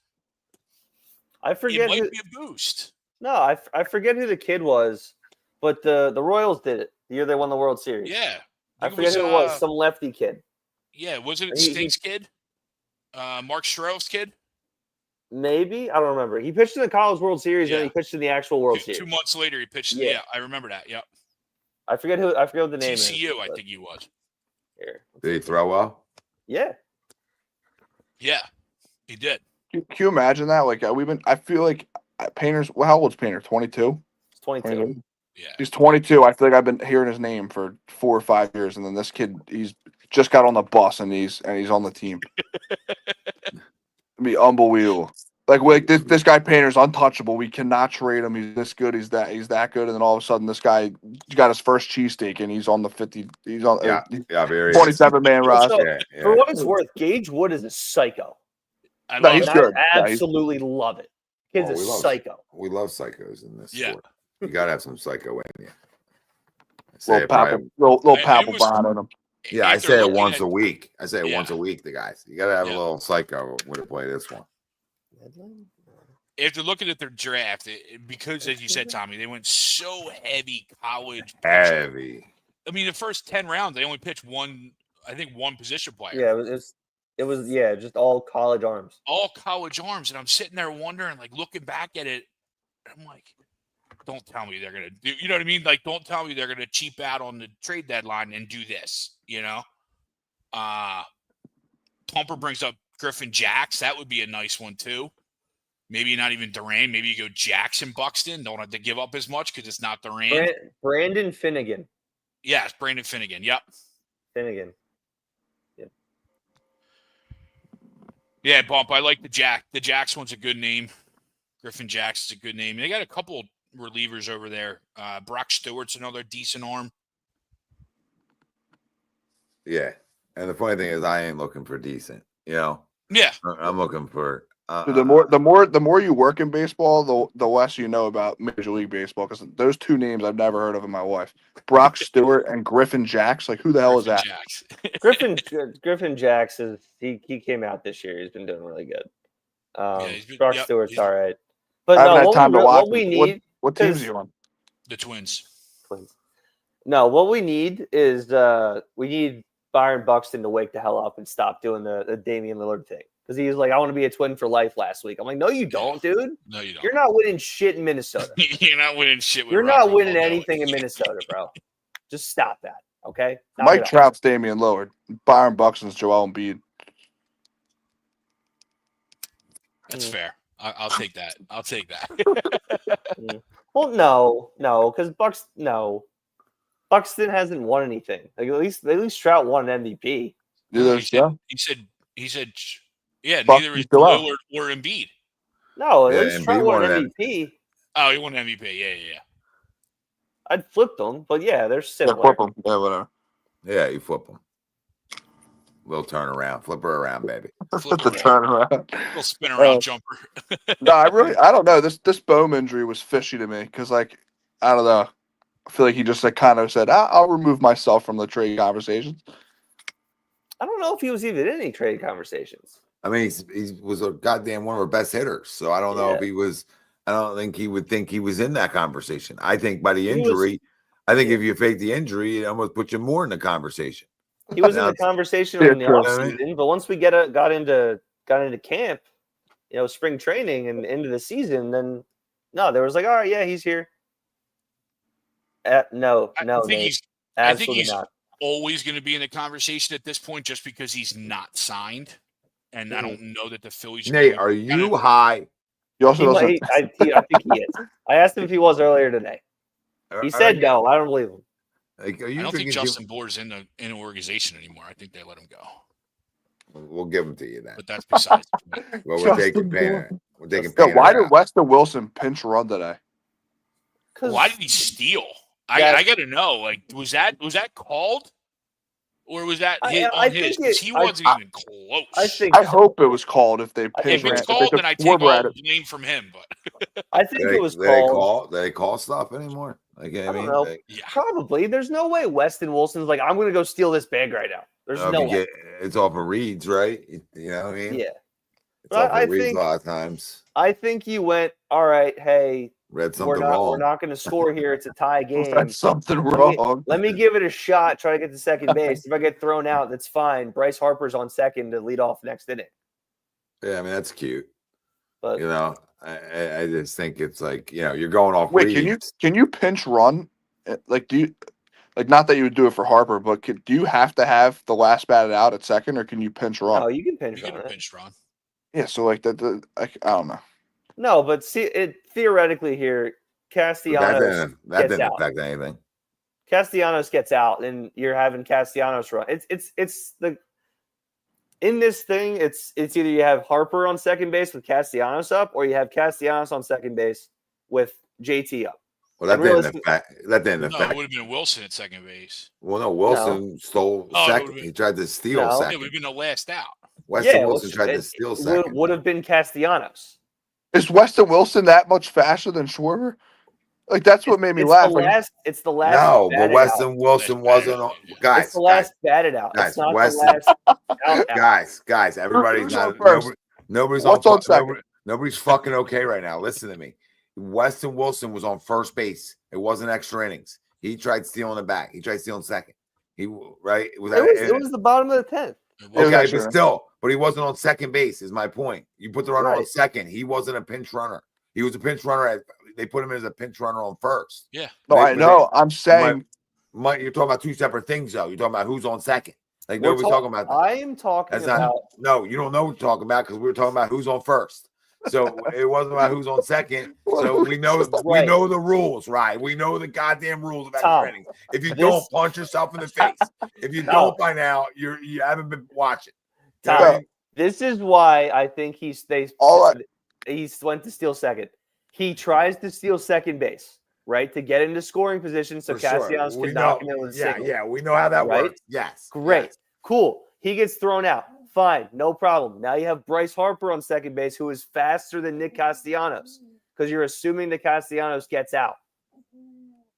I forget. It might be a boost. No, I forget who the kid was, but the Royals did it the year they won the World Series. Yeah, I forget who it was. Some lefty kid. Yeah, wasn't it Stink's kid? Mark Stroh's kid? Maybe. I don't remember. He pitched in the College World Series and he pitched in the actual World Series. 2 months later, he pitched. Yeah, I remember that. Yep. I forget what the name is. TCU, I think he was. Here. Did he throw well? Yeah. Yeah, he did. Can you imagine that? Like I feel like Painter's. Well, how old's Painter? 22. He's 22. Yeah. He's 22. I feel like I've been hearing his name for 4 or 5 years, and then this kid, he's just got on the bus and he's on the team. It'd be unbelievable. Like this guy Painter's untouchable. We cannot trade him. He's this good. He's that good. And then all of a sudden, this guy got his first cheesesteak and he's on the 50. He's on 27-man roster. For what it's worth, Gage Wood is a psycho. He's good. Absolutely love it. Kid's a psycho. We love psychos in this sport. Yeah. You gotta have some psycho in you. Little Papel Bond in him. Yeah, I say it once a week. Once a week, the guys. You gotta have a little psycho when you play this one. If they're looking at their draft, because as you said, Tommy, they went so heavy college. Heavy. I mean, the first 10 rounds, they only pitched one position player. Yeah, it was just all college arms. All college arms. And I'm sitting there wondering, like, looking back at it, I'm like, don't tell me they're going to do, you know what I mean? Like, don't tell me they're going to cheap out on the trade deadline and do this, Pumper brings up Griffin Jacks. That would be a nice one, too. Maybe not even Duran. Maybe you go Jackson Buxton. Don't have to give up as much because it's not Duran. Brandon Finnegan. Yes, Brandon Finnegan. Yep. Finnegan. Yeah, Bump. I like the Jack. The Jacks one's a good name. Griffin Jacks is a good name. They got a couple relievers over there. Brock Stewart's another decent arm. Yeah. And the funny thing is I ain't looking for decent, Yeah. I'm looking for the more you work in baseball, the less you know about Major League Baseball, because those two names I've never heard of in my life. Brock Stewart and Griffin Jacks. Like, who the hell is that? Griffin Jacks he came out this year. He's been doing really good. Brock Stewart's all right. But I haven't had time to watch. What we need, what teams are you on? The Twins. No, what we need is we need Byron Buxton to wake the hell up and stop doing the Damian Lillard thing. Because he was like, I want to be a Twin for life last week. I'm like, no, you don't, dude. No, you don't. You're not winning shit in Minnesota. You're not winning shit. You're not winning anything in Minnesota, bro. Just stop that, okay? Mike Trout's Damian Lillard. Byron Buxton's Joel Embiid. That's fair. I'll take that. I'll take that. Well, no, because Buxton hasn't won anything. Like at least Trout won an MVP. Neither he is said, yeah. he said, yeah, Fuck neither is Joel. Lillard or Embiid. No, at Yeah, least Trent Embiid won won an that. MVP. Oh, he won MVP. Yeah. I'd flip them, but yeah, they're Yeah, similar. flip them. Yeah, whatever. Yeah, you flip them. Little turnaround, flip her around, baby. Flip the around. turnaround. Little spin around jumper. No, I don't know. This Bohm injury was fishy to me because, like, I don't know. I feel like he just like kind of said, "I'll remove myself from the trade conversations." I don't know if he was even in any trade conversations. I mean, he was a goddamn one of our best hitters. So I don't know if Yeah. he was. I don't think he would think he was in that conversation. I think by the He was- injury, I think yeah. if you fake the injury, it almost puts you more in the conversation. He was in Now the it's- conversation Yeah, in the true. offseason, but once we got into camp, spring training and into the season, then no, there was like, all right, yeah, he's here. No, I think Nate, he's absolutely not. always going to be in the conversation at this point just because he's not signed. And I Mhm. don't know that the Phillies Nate, are you high? He also He doesn't. might, I think he is. I asked him if he was earlier today. He said no. I don't believe him. Like, are I you don't think drinking Justin Bour's in the organization anymore. I think they let him go. We'll give them to you then. But that's besides the point. Well, we're Justin taking Bour. Painter. We're taking Yeah, Painter why did out. Weston Wilson pinch run today? Why did he steal? That- I got to know. Like, was that called, or was that I on think his? Because he wasn't even close. I think I hope it was called if they I pinch if ran. it's If they called, took then I take Schwarber at all it. blame from him. But I think They, it was they called. call. They call stuff anymore. Like I I don't mean, know. like, yeah, Probably. There's no way Weston Wilson's like, I'm going to go steal this bag right now. There's if no you way. get it's off of reads, right? You know what I mean? Yeah. It's But off I of reads think- a lot of times. I think you went, all right, hey, Read we're something not wrong. going to score here. It's a tie game. That's something Let me- wrong. Let me give it a shot, try to get to second base. If I get thrown out, that's fine. Bryce Harper's on second to lead off next inning. Yeah, I mean that's cute. But You know, I just think it's like you're going off Wait, reads. can you pinch run? Like, do you like not that you would do it for Harper, but do you have to have the last batted out at second, or can you pinch run? no, you can pinch you get run a it. pinch run. Yeah, so like that. I don't know. No, but see, it theoretically here, Castellanos That gets didn't out. affect anything. Castellanos gets out, and you're having Castellanos run. It's the in this thing. It's either you have Harper on second base with Castellanos up, or you have Castellanos on second base with JT up. Well, that And didn't realistically- affect. That didn't No, it affect. would have been Wilson at second base. Well, no, Wilson stole Oh, it second. would've been- He tried to steal No. It second. would have been the last out. Weston Yeah, Wilson tried to steal it second. would have been Castellanos. Is Weston Wilson that much faster than Schwarber? Like that's what made me laugh. Like, It's the last. No, but batted Weston out. Wilson Last wasn't. batted On, out, yeah. guys, It's the last batted out. guys, It's not Weston- the last out. guys, everybody's Who's not. on first? Nobody's What's on on second? Nobody's fucking okay right now. Listen to me. Weston Wilson was on first base. It wasn't extra innings. He tried stealing it back. He tried stealing second. It It was the bottom of the 10th. It was Okay, extra. but still, he wasn't on second base. Is my point. You put the runner on Right. second. He wasn't a pinch runner. He was a pinch runner. They put him as a pinch runner on first. Yeah. no, They- I know. I'm saying You're talking about two separate things, though. You're talking about who's on second. Like We're nobody's talking about that. I am talking That's about. not. No, you don't know what you're talking about because we were talking about who's on first. So it wasn't about who's on second. So we know Right. the rules, right? We know the goddamn rules of Tom, extra innings. If you this- don't, punch yourself in the face. If you No. don't by now, you haven't been watching. You know Tom, what I mean? This is why I think he went to steal second. He tries to steal second base, right, to get into scoring position so For sure. Castellanos We can knock know- him in with a Yeah, single. yeah, we know how that Right? works. Yes, Great. yes. Cool. He gets thrown out. Fine. No problem. Now you have Bryce Harper on second base, who is faster than Nick Castellanos because you're assuming that Castellanos gets out.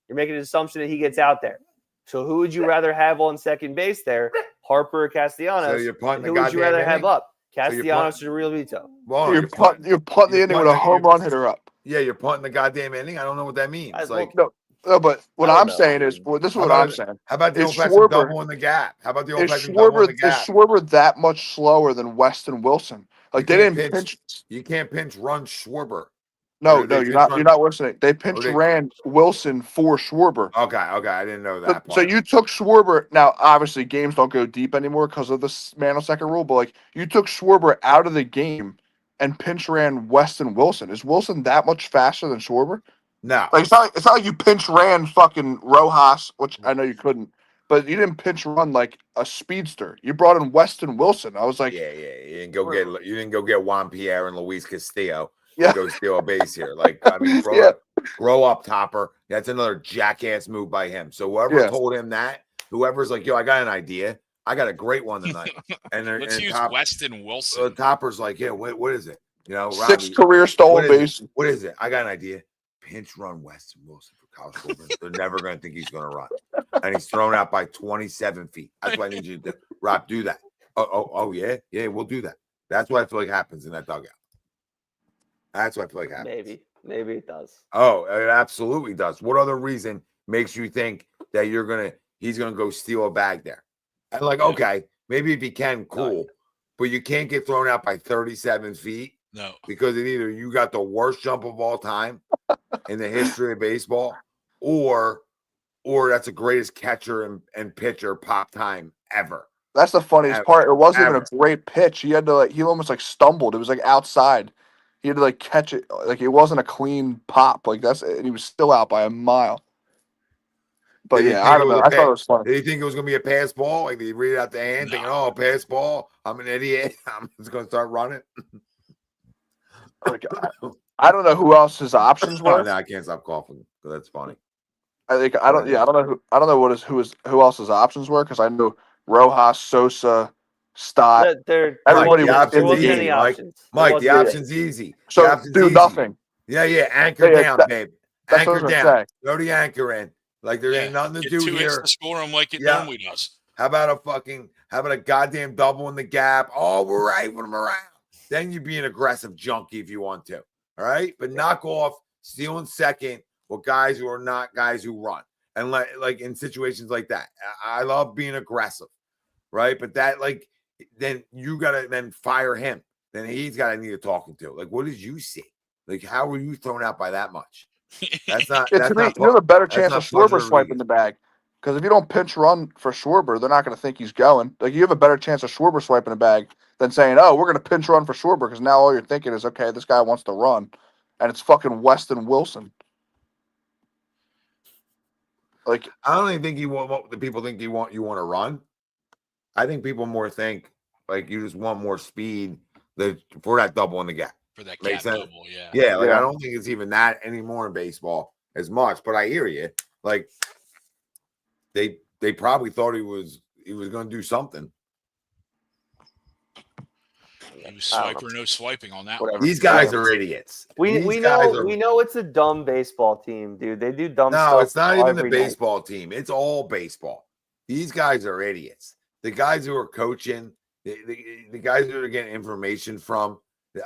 You're making an assumption that he gets out there. So who would you rather have on second base there, Harper or Castellanos? So you're punting And the who would you goddamn rather have inning? up? you're Castellanos or Real Vito? Well, you're punting the you're inning with a punting- home run hitter up. Yeah, you're punting the goddamn inning. I don't know what that means. I- Like, well, No, but what I don't I'm know. saying is, this is How what about I'm it? saying. how about the Is old fashioned Schwarber- double in the gap? How about the old Is fashioned double in the gap? Schwarber that much slower than Weston Wilson? Like You they can't didn't pinch- pinch. You can't pinch run Schwarber. No, Or they you're pinch not. run- You're not listening. They pinch they- ran Wilson for Schwarber. Okay, I didn't know that. So part. you took Schwarber. Now, obviously, games don't go deep anymore because of the nanosecond rule. But like, you took Schwarber out of the game and pinch ran Weston Wilson. Is Wilson that much faster than Schwarber? no. Like, it's not like you pinch ran fucking Rojas, which I know you couldn't. but you didn't pinch run like a speedster. You brought in Weston Wilson. I was like, Yeah. You didn't go get Juan Pierre and Luis Castillo Yeah. to go steal a base here. Like, I mean, grow up, Topper. That's another jackass move by him. So whoever told him that, whoever's like, yo, I got an idea. I got a great one tonight. And let's use Weston Wilson. Topper's like, yeah, what is it? You know, 6 Robbie, career stolen bases. What is it? I got an idea. Pinch run Weston Wilson for college football. They're never going to think he's going to run. And he's thrown out by 27 feet. That's what I need you to do. Rob, do that. Oh, yeah? Yeah, we'll do that. That's what I feel like happens in that dugout. That's what I feel like happens. Maybe it does. Oh, it absolutely does. What other reason makes you think that he's gonna go steal a bag there? And like, okay, maybe if he can, cool. But you can't get thrown out by 37 feet. No. Because either you got the worst jump of all time in the history of baseball, or that's the greatest catcher and pitcher pop time ever. That's the funniest part. It wasn't even a great pitch. He had to he almost stumbled. It was outside. He had to catch it. Like, it wasn't a clean pop. Like, and he was still out by a mile. But yeah, I don't know. I thought it was funny. Did he think it was gonna be a pass ball? Like, did he read it out the hand thinking, oh, pass ball? I'm an idiot. I'm just gonna start running. Like, I don't know who else his options were. No, I can't stop coughing because that's funny. I don't know who else his options were, because I know Rojas, Sosa, Stott. Everybody was in the game. Mike, the option's easy. So do nothing. Yeah. Anchor down, babe. Anchor down. Throw the anchor in. Like, there ain't nothing to do here. To score him like it normally does. How about a goddamn double in the gap? Oh, we're right with him around. Then you be an aggressive junkie if you want to. All right, but knock off stealing second with guys who are not guys who run. And like in situations like that, I love being aggressive, right? But that, then you gotta then fire him. Then he's gotta need a talking to. Like, what did you see? Like, how were you thrown out by that much? That's not. You have a better chance of Schwarber swiping the bag, because if you don't pinch run for Schwarber, they're not going to think he's going. Like, you have a better chance of Schwarber swiping the bag than saying, "Oh, we're going to pinch run for Schwarber," because now all you're thinking is, "Okay, this guy wants to run," and it's fucking Weston Wilson. Like, I don't even think the people think you want to run. I think people more think like you just want more speed for that double in the gap. For that gap double, yeah. Yeah, I don't think it's even that anymore in baseball as much. But I hear you. Like, they probably thought he was going to do something. He was swipe or no swiping on that one. These guys are idiots. We know it's a dumb baseball team, dude. They do dumb stuff. No, it's not even the night. baseball team. It's all baseball. These guys are idiots. The guys who are coaching, the guys who are getting information from,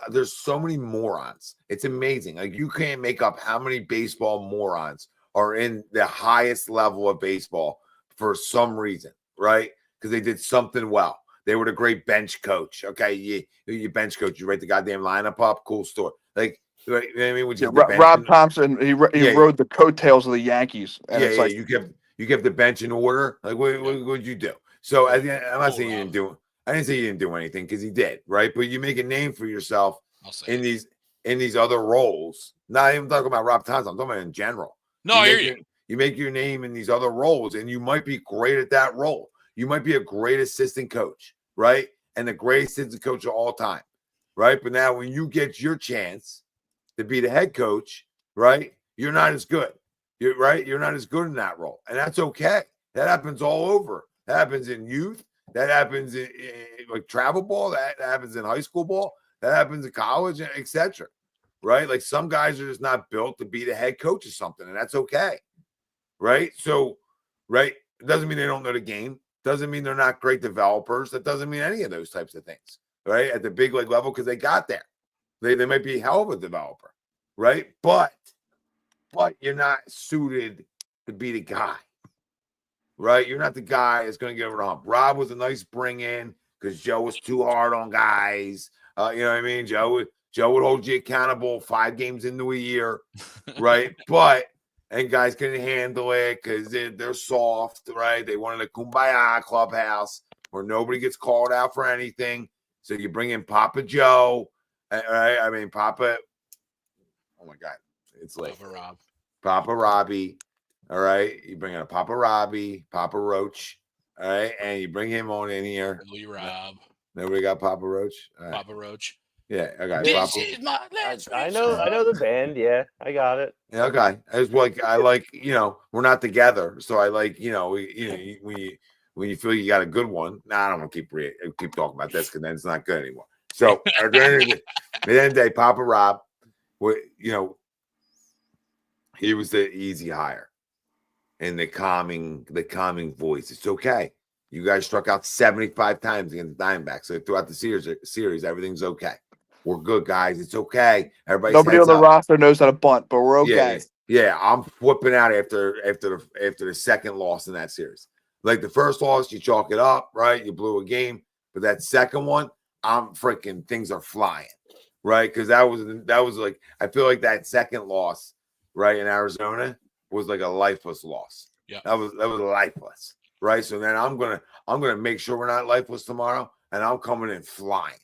there's so many morons. It's amazing. Like, you can't make up how many baseball morons are in the highest level of baseball for some reason, right? Because they did something well. They were the great bench coach. Okay, you bench coach. You write the goddamn lineup up. Cool story. Like, right, you know what I mean? Rob Thompson. He rode the coattails of the Yankees. And it's like, you kept the bench in order. Like, what would you do? So I'm not saying you didn't do. I didn't say you didn't do anything, because he did, right? But you make a name for yourself in these other roles. Not even talking about Rob Thompson. I'm talking about in general. No, I hear you. You make your name in these other roles, and you might be great at that role. You might be a great assistant coach, right? And the greatest assistant coach of all time, right? But now when you get your chance to be the head coach, right, you're not as good. You're not as good in that role. And that's okay. That happens all over. That happens in youth. That happens in like travel ball. That happens in high school ball. That happens in college, etc. Right? Like, some guys are just not built to be the head coach of something, and that's okay. Right? So, right, it doesn't mean they don't know the game. Doesn't mean they're not great developers. That doesn't mean any of those types of things, right? At the big league level, because they got there. They might be a hell of a developer, right? But you're not suited to be the guy, right? You're not the guy that's going to get over the hump. Rob was a nice bring in because Joe was too hard on guys. You know what I mean? Joe would hold you accountable 5 games into a year, right? And guys couldn't handle it because they're soft, right? They wanted a kumbaya clubhouse where nobody gets called out for anything. So you bring in Papa Joe, right? I mean, Papa. Oh my God, it's late. Papa Rob. Papa Robbie, All right. You bring in a Papa Robbie, Papa Roach. All right. And you bring him on in here. Lee Rob, Nobody got Papa Roach? All right. Papa Roach. Yeah. Okay. This Papa. is my last I know the band. Yeah, I got it. Yeah, okay. I like, we're not together. So I like, when you feel you got a good one. Nah, I don't want to keep talking about this because then it's not good anymore. So at the end of the day, Papa Rob, he was the easy hire and the calming voice. It's okay. You guys struck out 75 times against the Diamondbacks. So throughout the series, everything's okay. We're good, guys. It's okay. Everybody's Nobody on the roster knows how to bunt, but we're okay. Yeah, I'm flipping out after the second loss in that series. Like the first loss, you chalk it up, right? You blew a game, but that second one, things are flying, right? Because that was like, I feel like that second loss, right, in Arizona was like a lifeless loss. Yeah, that was lifeless, right? So then I'm gonna make sure we're not lifeless tomorrow, and I'm coming in flying.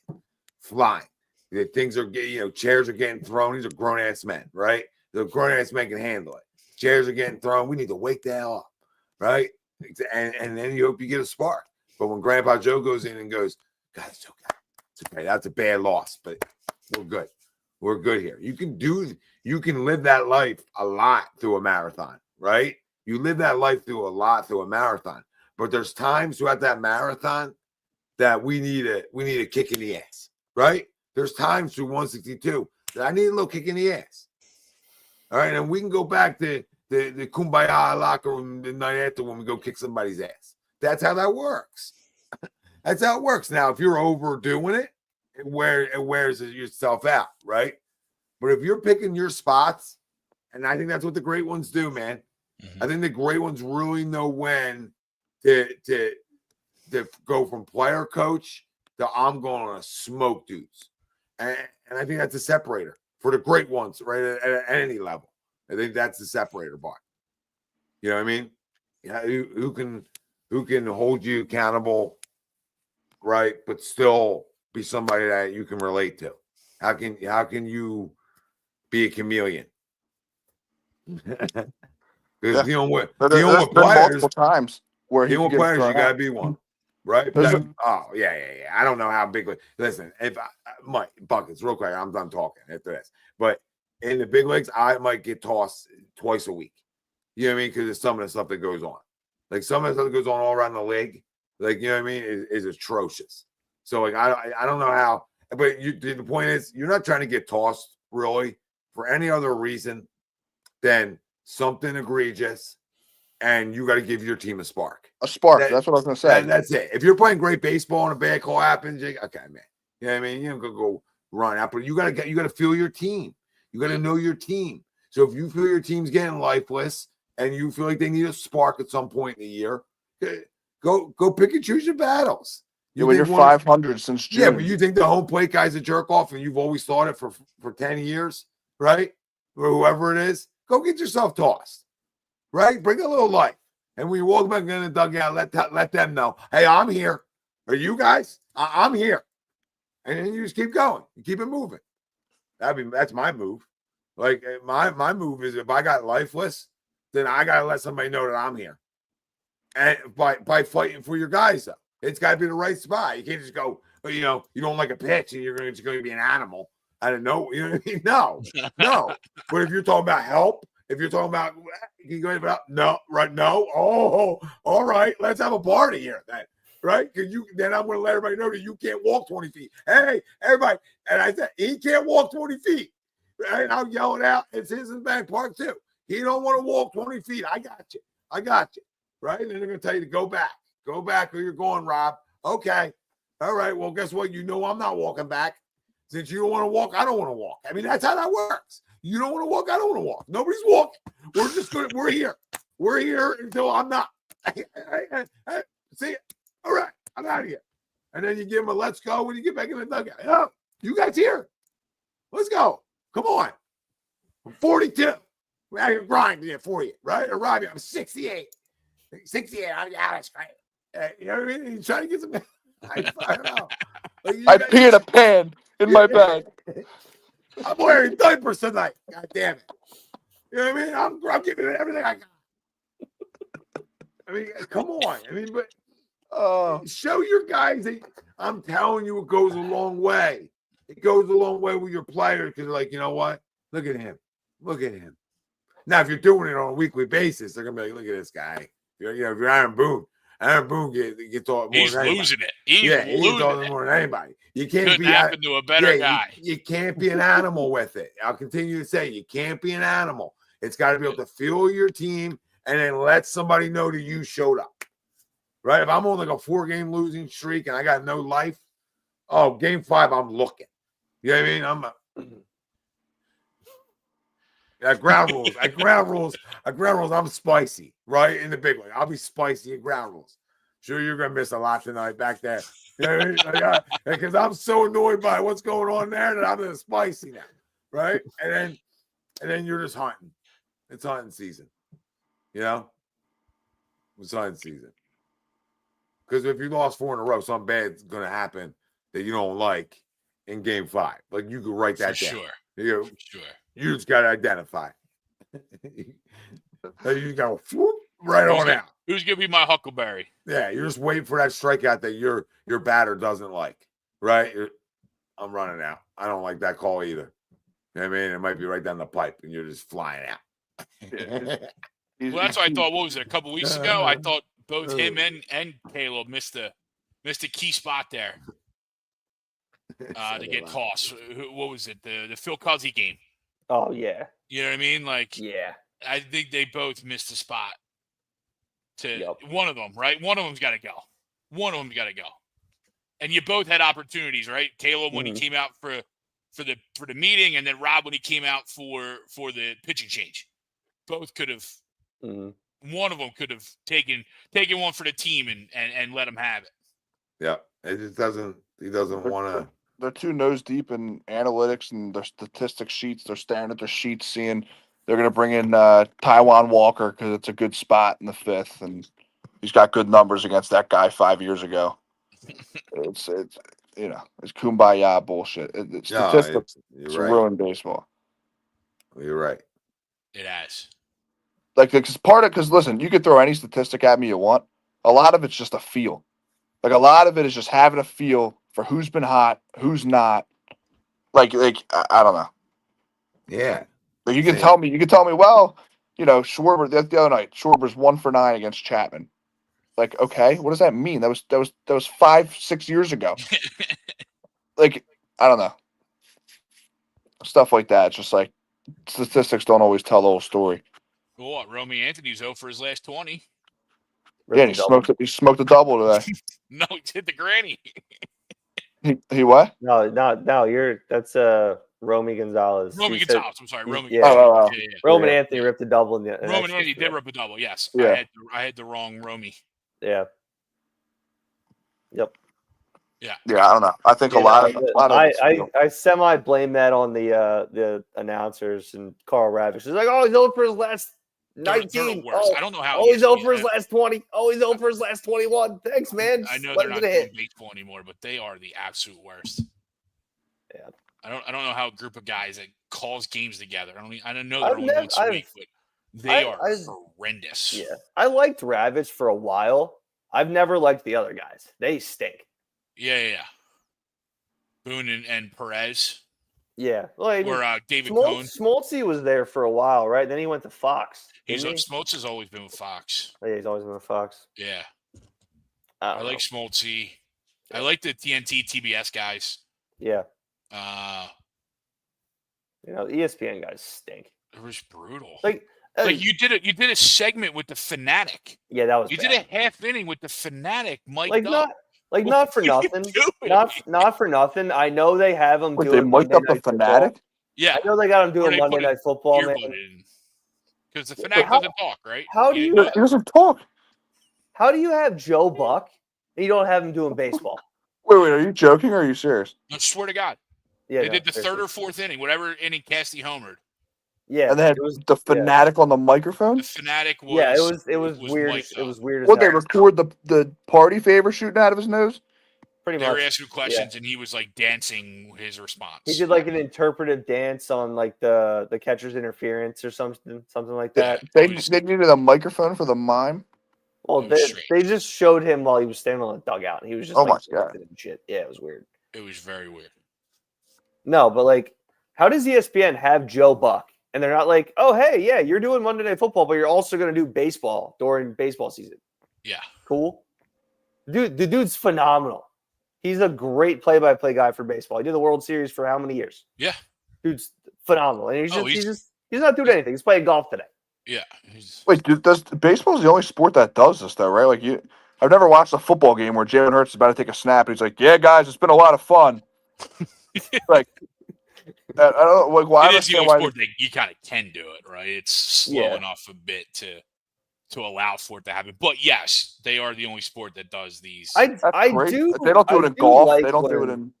Things are getting, chairs are getting thrown. These are grown ass men, right? The grown ass men can handle it. Chairs are getting thrown. We need to wake the hell up, right? And then you hope you get a spark. But when Grandpa Joe goes in and goes, God, it's okay. That's a bad loss, but we're good. We're good here. You can live that life a lot through a marathon, right? You live that life through a marathon. But there's times throughout that marathon that we need a kick in the ass, right? There's times through 162 that I need a little kick in the ass. All right, and we can go back to the kumbaya locker room the night after when we go kick somebody's ass. That's how that works. That's how it works. Now, if you're overdoing it, it wears yourself out, right? But if you're picking your spots, and I think that's what the great ones do, man. Mm-hmm. I think the great ones really know when to go from player coach to I'm going on a smoke dudes. And I think that's a separator for the great ones, right? At any level. I think that's the separator bar. You know what I mean? Yeah, who can hold you accountable, right? But still be somebody that you can relate to. How can you be a chameleon? Because there's been multiple times where he players, you gotta be one. Right? Yeah. I don't know how big. Listen, if Mike Buckets, real quick, I'm done talking after this. But in the big leagues, I might get tossed twice a week. You know what I mean? Because of some of the stuff that goes on. Like some of the stuff that goes on all around the league, like, you know what I mean, is atrocious. So like I don't know how, but the point is, you're not trying to get tossed really for any other reason than something egregious. And you got to give your team a spark. That's what I was going to say. That's it. If you're playing great baseball and a bad call happens, okay, man. You know what I mean? You don't go run out, but you got to feel your team. You got to know your team. So if you feel your team's getting lifeless and you feel like they need a spark at some point in the year, go pick and choose your battles. When you're 500 since June. Yeah, but you think the home plate guy's a jerk off and you've always thought it for 10 years, right? Or whoever it is, go get yourself tossed. Right? Bring a little life. And when you walk back in the dugout, let them know, hey, I'm here. Are you guys? I'm here. And then you just keep going. You keep it moving. That's my move. Like my move is if I got lifeless, then I gotta let somebody know that I'm here. And by fighting for your guys, though. It's gotta be the right spot. You can't just go, you don't like a pitch and you're just gonna be an animal. I don't know. You know what I mean? No. But if you're talking about help, if you're talking about, can you go about no, right? No. Oh, all right. Let's have a party here then, right? Because then I'm going to let everybody know that you can't walk 20 feet. Hey, everybody. And I said, he can't walk 20 feet. Right? And I'm yelling out, it's his in the back park too. He don't want to walk 20 feet. I got you. Right? And then they're going to tell you to go back where you're going, Rob. Okay. All right. Well, guess what? I'm not walking back. Since you don't want to walk, I don't want to walk. I mean, that's how that works. You don't want to walk. I don't want to walk. Nobody's walking. We're here. We're here until I'm not. See? All right. I'm out of here. And then you give them a let's go when you get back in the dugout. Oh, you guys here. Let's go. Come on. I'm 42. I can grind here for you, right? Or Robbie, I'm 68. 68. That's great. You know what I mean? He's trying to get some. I don't know. I pee in a pan in my bag. I'm wearing diapers tonight. God damn it. You know what I mean? I'm giving it everything I got. I mean, come on. I mean, but Oh, show your guys that I'm telling you, it goes a long way. It goes a long way with your players because, like, you know what? Look at him. Look at him. Now, if you're doing it on a weekly basis, they're gonna be like, look at this guy. If you're Aaron Boone gets all more He's than anybody. losing it. He's He gets all losing it. more than anybody. You can't Couldn't be happen to a better guy. You can't be an animal with it. I'll continue to say you can't be an animal. It's got to be able to fuel your team and then let somebody know that you showed up. Right? If I'm on like a 4-game losing streak and I got no life, game 5, I'm looking. You know what I mean? At ground rules, I'm spicy, right? In the big league. I'll be spicy at ground rules. Sure, you're gonna miss a lot tonight back there. You know what I mean? Because I'm so annoyed by what's going on there that I'm just spicy now. Right? And then you're just hunting. It's hunting season. You know? It's hunting season. Because if you lost 4 in a row, something bad's gonna happen that you don't like in game 5. Like you could write that down. Sure. You know, Sure. you just got to identify. You go right on out. Who's gonna be my Huckleberry? Yeah, you're just waiting for that strikeout that your batter doesn't like, right? I'm running out. I don't like that call either. You know what I mean? It might be right down the pipe, and you're just flying out. Well, that's what I thought. What was it? A couple weeks ago, I thought both him and Caleb missed a key spot there to get tossed. What was it? The Phil Cuzzy game. Oh yeah. You know what I mean? Like, Yeah. I think they both missed a spot. One of them, right? One of them's got to go. And you both had opportunities, right? Caleb when he came out for the meeting, and then Rob when he came out for the pitching change. Both could have. One of them could have taken one for the team and let him have it. Yeah, it just doesn't. He doesn't want to. they're too nose deep in analytics and their statistics sheets. They're staring at their sheets, seeing they're going to bring in Taiwan Walker because it's a good spot in the 5th, and he's got good numbers against that guy 5 years ago. It's kumbaya bullshit. Statistics ruin baseball. You're right. It has. Because listen, you could throw any statistic at me you want. A lot of it's just a feel. Like a lot of it is just having a feel for who's been hot, who's not. Like I don't know. Yeah. But you can tell me. Well, Schwarber the other night. Schwarber's 1 for 9 against Chapman. Like, okay, what does that mean? That was 5-6 years ago. Like, I don't know. Stuff like that. It's just like statistics don't always tell the whole story. Well, what? Romy Anthony's 0 for his last 20. Yeah, he smoked a double today. No, he hit the granny. He what? No, that's Romy Gonzalez. Romy Gonzalez. I'm sorry, Romy. Yeah. Gonzalez. Yeah. Roman Anthony ripped a double in the Roman Anthony did rip a double. Yes, Yeah. I had the wrong Romy. Yeah. Yep. Yeah. Yeah, I don't know. I think a lot of I semi blame that on the announcers and Carl Ravitch. He's like, oh, he's over for his last 19. I don't know how. Oh, he's over for his last 20. Oh, he's over for his last 21. Thanks, man. I know they're not doing baseball anymore, but they are the absolute worst. Yeah. I don't know how a group of guys that calls games together. I don't know they're only once a week, but they are horrendous. Yeah. I liked Ravitch for a while. I've never liked the other guys. They stink. Yeah. Boone and Perez. Yeah. Well, or David Cohn. Smoltzy was there for a while, right? Then he went to Fox. Smoltz has always been with Fox. Oh, yeah, he's always been with Fox. Yeah. I like Smoltzy. I like the TNT TBS guys. Yeah. The ESPN guys stink. It was brutal. Like you did a segment with the Fanatic. Yeah, that was. You did a half inning with the Fanatic, mic'd up. Not for nothing. Not for nothing. I know they have them doing. They mic'd up the Fanatic. Yeah, I know they got them doing Monday Night Football, man. Because the Fanatic doesn't talk, right? How do you? He doesn't talk. How do you have Joe Buck and you don't have him doing baseball? Wait, are you joking or are you serious? I swear to God. Yeah, they did the 3rd or 4th inning, whatever inning Casty homered. Yeah, and then the Fanatic on the microphone. The Fanatic was. Yeah, it was weird. It was weird. What, they record the party favor shooting out of his nose? Pretty much. They were asking questions, and he was like dancing his response. He did like an interpretive dance on like the catcher's interference or something like that. They needed a microphone for the mime. Well, they just showed him while he was standing on the dugout, and he was just Oh like my God. and shit. Yeah, it was weird. It was very weird. No, but like, how does ESPN have Joe Buck? And they're not like, oh, hey, yeah, you're doing Monday Night Football, but you're also going to do baseball during baseball season. Yeah. Cool. Dude, the dude's phenomenal. He's a great play-by-play guy for baseball. He did the World Series for how many years? Yeah. Dude's phenomenal. And he's not doing anything. He's playing golf today. Yeah. Wait, does baseball's the only sport that does this though, right? Like I've never watched a football game where Jalen Hurts is about to take a snap and he's like, "Yeah, guys, it's been a lot of fun." Like, I don't like. Well, I it is the understand only why. sport that you kind of can do it, right? It's slow enough a bit to allow for it to happen. But yes, they are the only sport that does these. I Great. do. They don't do it in golf. They don't do it in.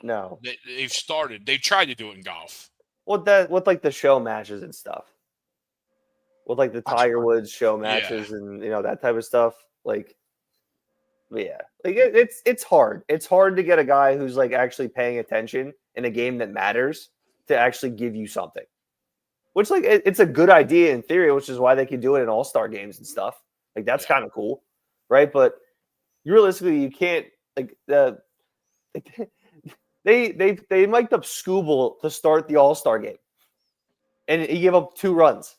No. They've tried to do it in golf. With like the show matches and stuff. With like the Tiger Woods show matches and that type of stuff. Like, yeah, like it's hard. It's hard to get a guy who's like actually paying attention in a game that matters to actually give you something. Which like it's a good idea in theory, which is why they can do it in all-star games and stuff. Like that's kind of cool, right? But realistically, you can't like they mic'd up Scooble to start the All-Star game. And he gave up 2 runs.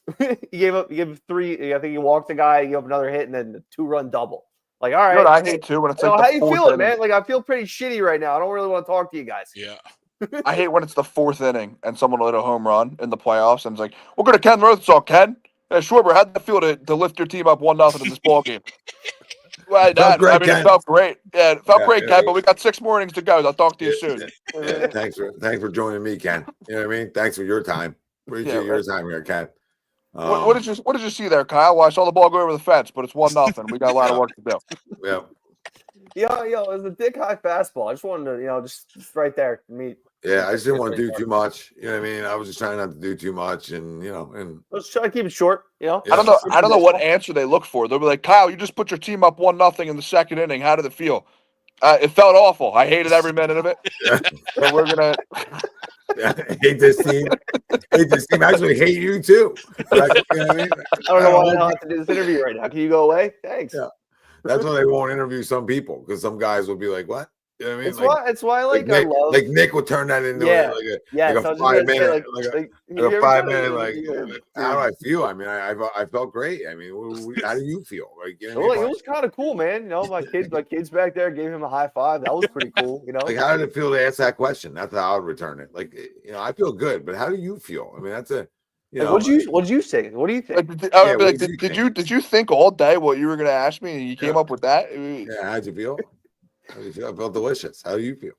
he gave 3. I think he walked the guy, he gave up another hit, and then a 2-run double. Like, all right. You know what I hate too when it's like how you feeling, inning. man? Like, I feel pretty shitty right now. I don't really want to talk to you guys. Yeah. I hate when it's the 4th inning and someone will hit a home run in the playoffs and it's like, we'll go to Ken Rosenthal, Ken. Yeah, Schwarber, how'd that feel to lift your team up 1-0 in this ball game? Well, it felt great. Yeah, it felt great, Ken, but we got 6 more innings to go. I'll talk to you soon. Yeah, thanks for joining me, Ken. You know what I mean? Thanks for your time. Appreciate your time here, Ken. What did you see there, Kyle? Well, I saw the ball go over the fence, but it's 1-0. We got a lot of work to do. Yeah. Yo, it was a dick high fastball. I just wanted to, just right there. Yeah, I just didn't want to do too much. You know what I mean? I was just trying not to do too much, and let's try to keep it short. I don't know what answer they look for. They'll be like, Kyle, you just put your team up 1-0 in the 2nd inning. How did it feel? It felt awful. I hated every minute of it. And we're gonna hate this team. I actually hate you too. Like, you know what I mean? I don't know why I don't have to do this interview right now. Can you go away? Thanks. Yeah. That's why they won't interview some people because some guys will be like, "What?" You know what I mean? It's why like Nick, I love Nick would turn that into a 5 minute, a 5 minute. Like, how do I feel? I mean, I felt great. I mean, how do you feel? Like, it was kind of cool, man. My kids back there gave him a high five. That was pretty cool. Like, how did it feel to ask that question? That's how I would return it. Like, I feel good, but how do you feel? I mean, that's a. What'd you say? What do you think? Did you think all day what you were going to ask me and you came up with that? Yeah, how'd you feel? I felt delicious. How do you feel?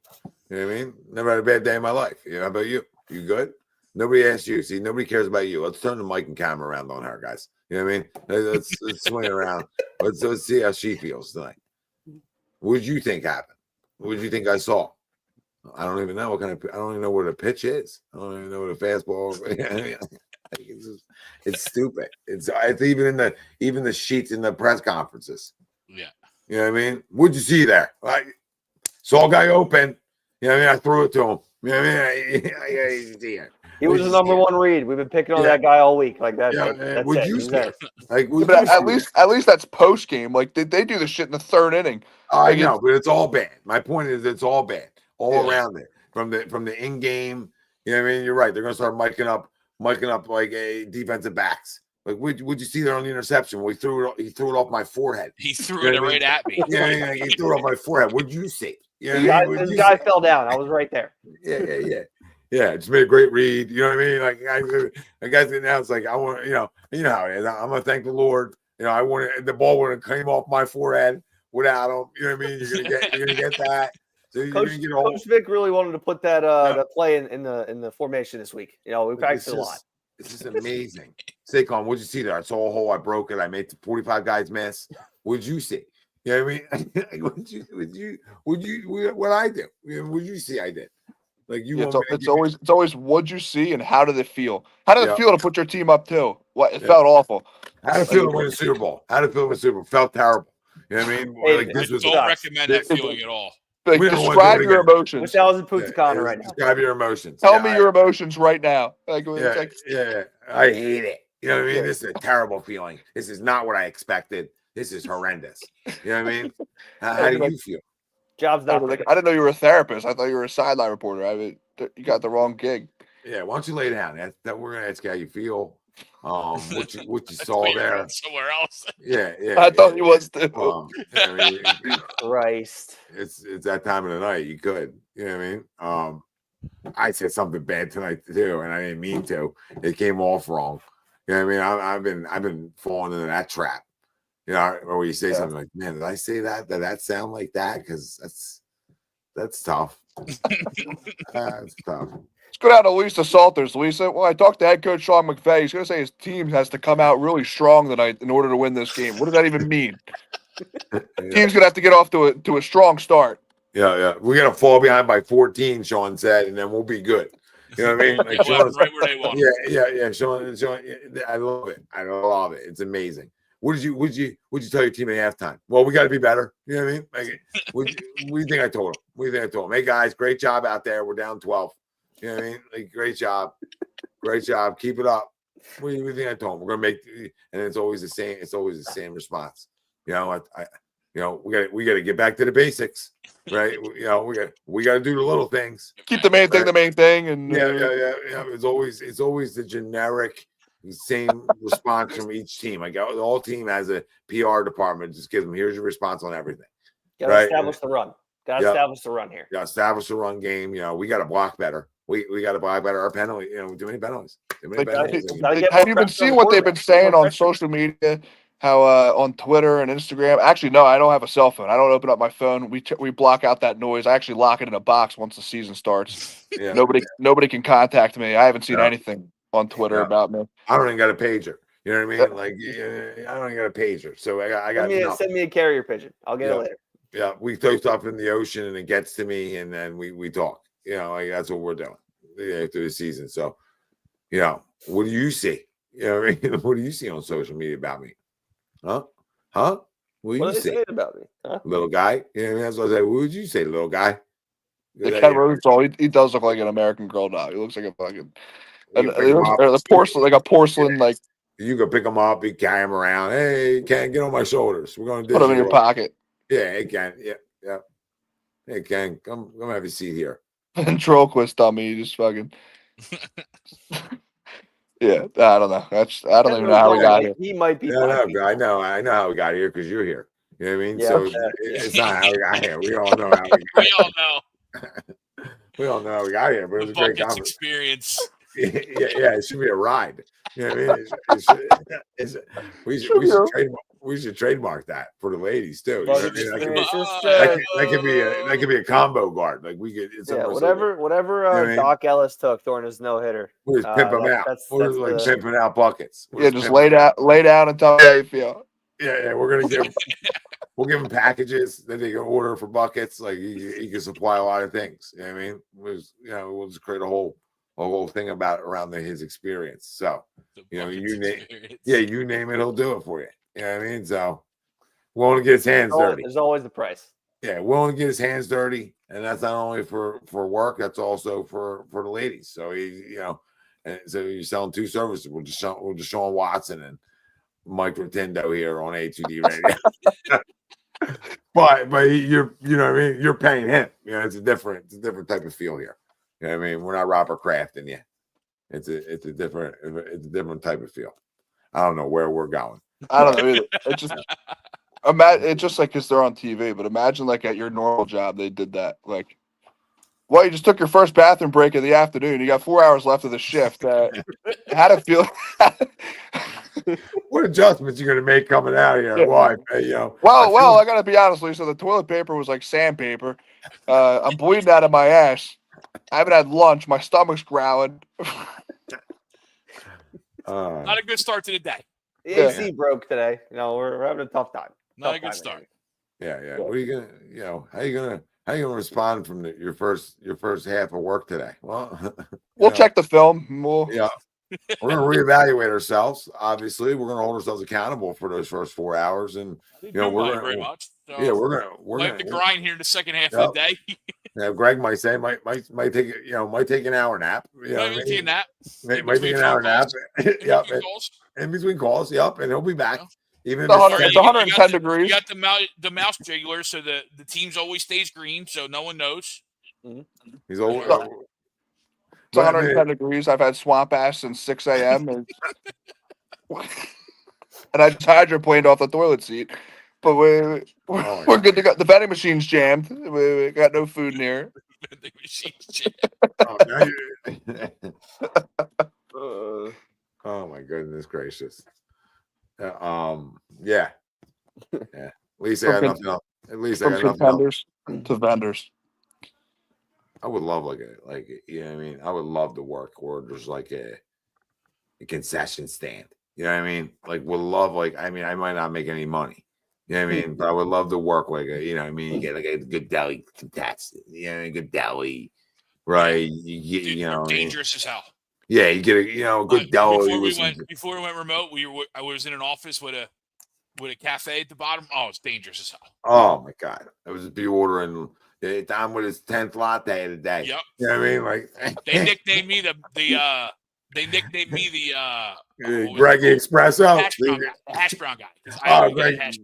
You know what I mean? Never had a bad day in my life. How about you? You good? Nobody asked you. See, nobody cares about you. Let's turn the mic and camera around on her, guys. You know what I mean? Let's swing it around. Let's see how she feels tonight. What did you think happened? What did you think I saw? I don't even know I don't even know what a pitch is. I don't even know what a fastball is. It's stupid. It's even in the sheets in the press conferences. Yeah. You know what I mean? What'd you see there? I saw a guy open. You know what I mean? I threw it to him. You know what I mean? He was the number 1 read. We've been picking on that guy all week. Like that. Yeah, that's would it. you say? Like, at least that's post game. Like they do the shit in the 3rd inning. I know, but it's all bad. My point is, it's all bad all around it. From the in game. You know what I mean? You're right. They're gonna start miking up like a defensive backs. Like, would you see there on the interception? Well, he threw it off my forehead. He threw it right at me. Yeah, he threw it off my forehead. What'd you see? The guy fell down. I was right there. Yeah. Just made a great read. You know what I mean? Like, the guy's getting out. It's like, I want, how it is. I'm gonna thank the Lord. I wanted the ball would have came off my forehead without him. You know what I mean? You're gonna get that. So Coach Vic really wanted to put that play in the formation this week. We practiced a lot. This is amazing. Saquon, what'd you see there? I saw a hole. I broke it. I made 45 guys miss. What'd you see? You know what I mean? What I do? What'd you see I did? Like, it's always what'd you see and how did it feel? How did it feel to put your team up too? It felt awful. How did it feel to win a Super Bowl? Felt terrible. You know what I mean? Don't recommend that feeling at all. Like, describe your emotions. Wish I was in Punta Cana right now. Describe your emotions. Tell me your emotions right now. I hate it. You know what I mean? This is a terrible feeling. This is not what I expected. This is horrendous. You know what I mean? How do you feel? Job's I not. didn't know you were a therapist. I thought you were a sideline reporter. I mean, you got the wrong gig. Yeah, why don't you lay down? That we're gonna ask you how you feel. What you That's saw where you're there. going somewhere else. Yeah. I thought you was too. I mean, Christ. it's that time of the night. You could, you know what I mean? I said something bad tonight too, and I didn't mean to. It came off wrong. You know what I mean? I've been falling into that trap. You know, or you say something like, "Man, did I say that? Did that sound like that?" Because that's tough. That's tough. Let's go down to Lisa Salters. Lisa, well, I talked to head coach Sean McVay. He's going to say his team has to come out really strong tonight in order to win this game. What does that even mean? Team's going to have to get off to a strong start. Yeah. We're gonna fall behind by 14, Sean said, and then we'll be good. You know what I mean? Like Sean's, right where they want. yeah. Sean, I love it. I love it. It's amazing. What did you tell your team at halftime? Well, we got to be better. You know what I mean? Like, what do you think I told him? Hey guys, great job out there. We're down 12. You know what I mean? Like, great job. Keep it up. What do you think I told him? We're gonna make, and it's always the same. It's always the same response. You know, we got to get back to the basics, right? You know, we got to do the little things. Keep the main thing the main thing, and Yeah. It's always the generic same response from each team. Like, the whole team has a PR department. Just gives them, here's your response on everything. Got to establish the run. Establish the run here. Yeah, establish the run game. You know, we got to block better. We got to block better. Our penalty, too many penalties. Have you been seeing what they've been saying on social media? How on Twitter and Instagram? Actually, no, I don't have a cell phone. I don't open up my phone. We block out that noise. I actually lock it in a box once the season starts. Yeah. Nobody can contact me. I haven't seen anything on Twitter about me. I don't even got a pager. You know what I mean? Like, I don't even got a pager. So I got send me a carrier pigeon. I'll get it later. Yeah, we throw stuff in the ocean and it gets to me, and then we talk. You know, like, that's what we're doing through the season. So, what do you see? You know what I mean? What do you see on social media about me? Huh? What do you say about me? Huh? Little guy? You know what I mean? That's what I say. What would you say, little guy? Ken Rosenthal, he does look like an American Girl doll. He looks like a fucking porcelain. Like, you can pick him up, you carry him around. Hey, Ken, get on my shoulders. We're going to put him in your pocket. Yeah, hey, Ken. Yeah. Hey, Ken, come have a seat here. Ventriloquist dummy, you just fucking. Yeah, I don't know. I don't even know how we got here. He might be. I know how we got here because you're here. You know what I mean? Yeah, so it's not how we got here. We all know how we got here. We all know. We all know how we got here, but it was a great conference. Experience. Yeah, it should be a ride. You know what I mean? We should trademark that for the ladies too. You know what I mean? That could be a combo guard. Like, we could, whatever Doc Ellis took during his no hitter. We're just pimp them out. We're just like pimping out buckets. Just lay down and tell me how you feel. Yeah. We're gonna we'll give him packages that they can order for buckets. Like, he can supply a lot of things. You know what I mean? We'll just create a whole thing around his experience. So, you name it, he'll do it for you. You know what I mean? So, willing to get his hands dirty. There's always the price. Yeah, willing to get his hands dirty, and that's not only for work, that's also for the ladies. So and so you're selling two services. We're just showing Watson and Mike Rotundo here on A2D Radio. but you're what I mean? You're paying him. It's a different type of feel here. You know what I mean? We're not Robert Kraft in you. It's a different type of feel. I don't know where we're going. I don't know either. It's just like because they're on TV, but imagine like at your normal job they did that. Like, well, you just took your first bathroom break of the afternoon. You got 4 hours left of the shift. How to feel? What adjustments you gonna make coming out of here? Yeah. Why? Well, I gotta be honest, Lisa. The toilet paper was like sandpaper. I'm bleeding out of my ass. I haven't had lunch. My stomach's growling. Not a good start to the day. The AC broke today. We're having a tough time. Not a good start. Yeah. What are you gonna? How you gonna respond from your first half of work today? Well, we'll check the film. We're gonna reevaluate ourselves. Obviously, we're gonna hold ourselves accountable for those first 4 hours, and we're gonna have to grind here in the second half of the day. Now, Greg might say might take might take an hour nap. You know, Maybe what I take a mean? nap. Might take an hour nap. Yep, Calls. in between calls. Yep, and he'll be back. Even if It's it's 100 it's You 110 degrees. You got the mouse jiggler, so the teams always stays green, so no one knows. he's over. It's 110 degrees. I've had swamp ass since 6 a.m. and I just hydroplaned off the toilet seat. But we're good to go. The vending machine's jammed. We got no food in here. Oh my goodness gracious. Yeah. At least I got nothing else. At least I got nothing else. Contenders to vendors. I would love what I mean? I would love to work where there's like a concession stand. You know what I mean? Like would love I mean, I might not make any money. You know what I mean? But I would love to work you know what I mean? You get like a good deli a good deli, right? You get dangerous as hell. Yeah, you get a good deli. Before we went remote, I was in an office with a cafe at the bottom. Oh, it's dangerous as hell. Oh my god. I was be ordering Tom with his 10th latte of the day. Yep. You know what I mean? Like they nicknamed me the Greggy Espresso. Hash brown guy. Oh, Greggy Hash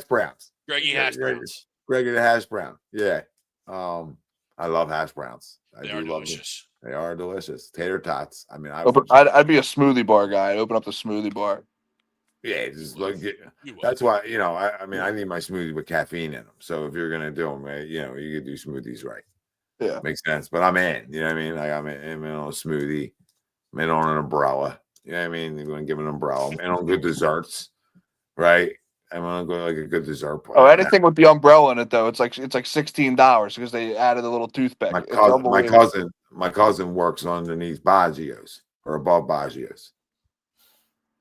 Browns. Greggy Hash Browns. Greggy the Hash Brown. Yeah. I love hash browns. They are delicious. They are delicious. Tater tots. I mean, I'd be a smoothie bar guy. I'd open up the smoothie bar. Yeah, just that's why I mean I need my smoothie with caffeine in them. So if you're gonna do them, you could do smoothies right. Yeah, makes sense. But I'm in. You know what I mean? Like I'm in on a smoothie. I'm in on an umbrella. You know what I mean? You're gonna give an umbrella. I'm in on good desserts, right? I'm gonna go like a good dessert. Anything with the umbrella in it though, it's like $16 because they added a little toothpick. My cousin works underneath Baggio's or above Baggio's.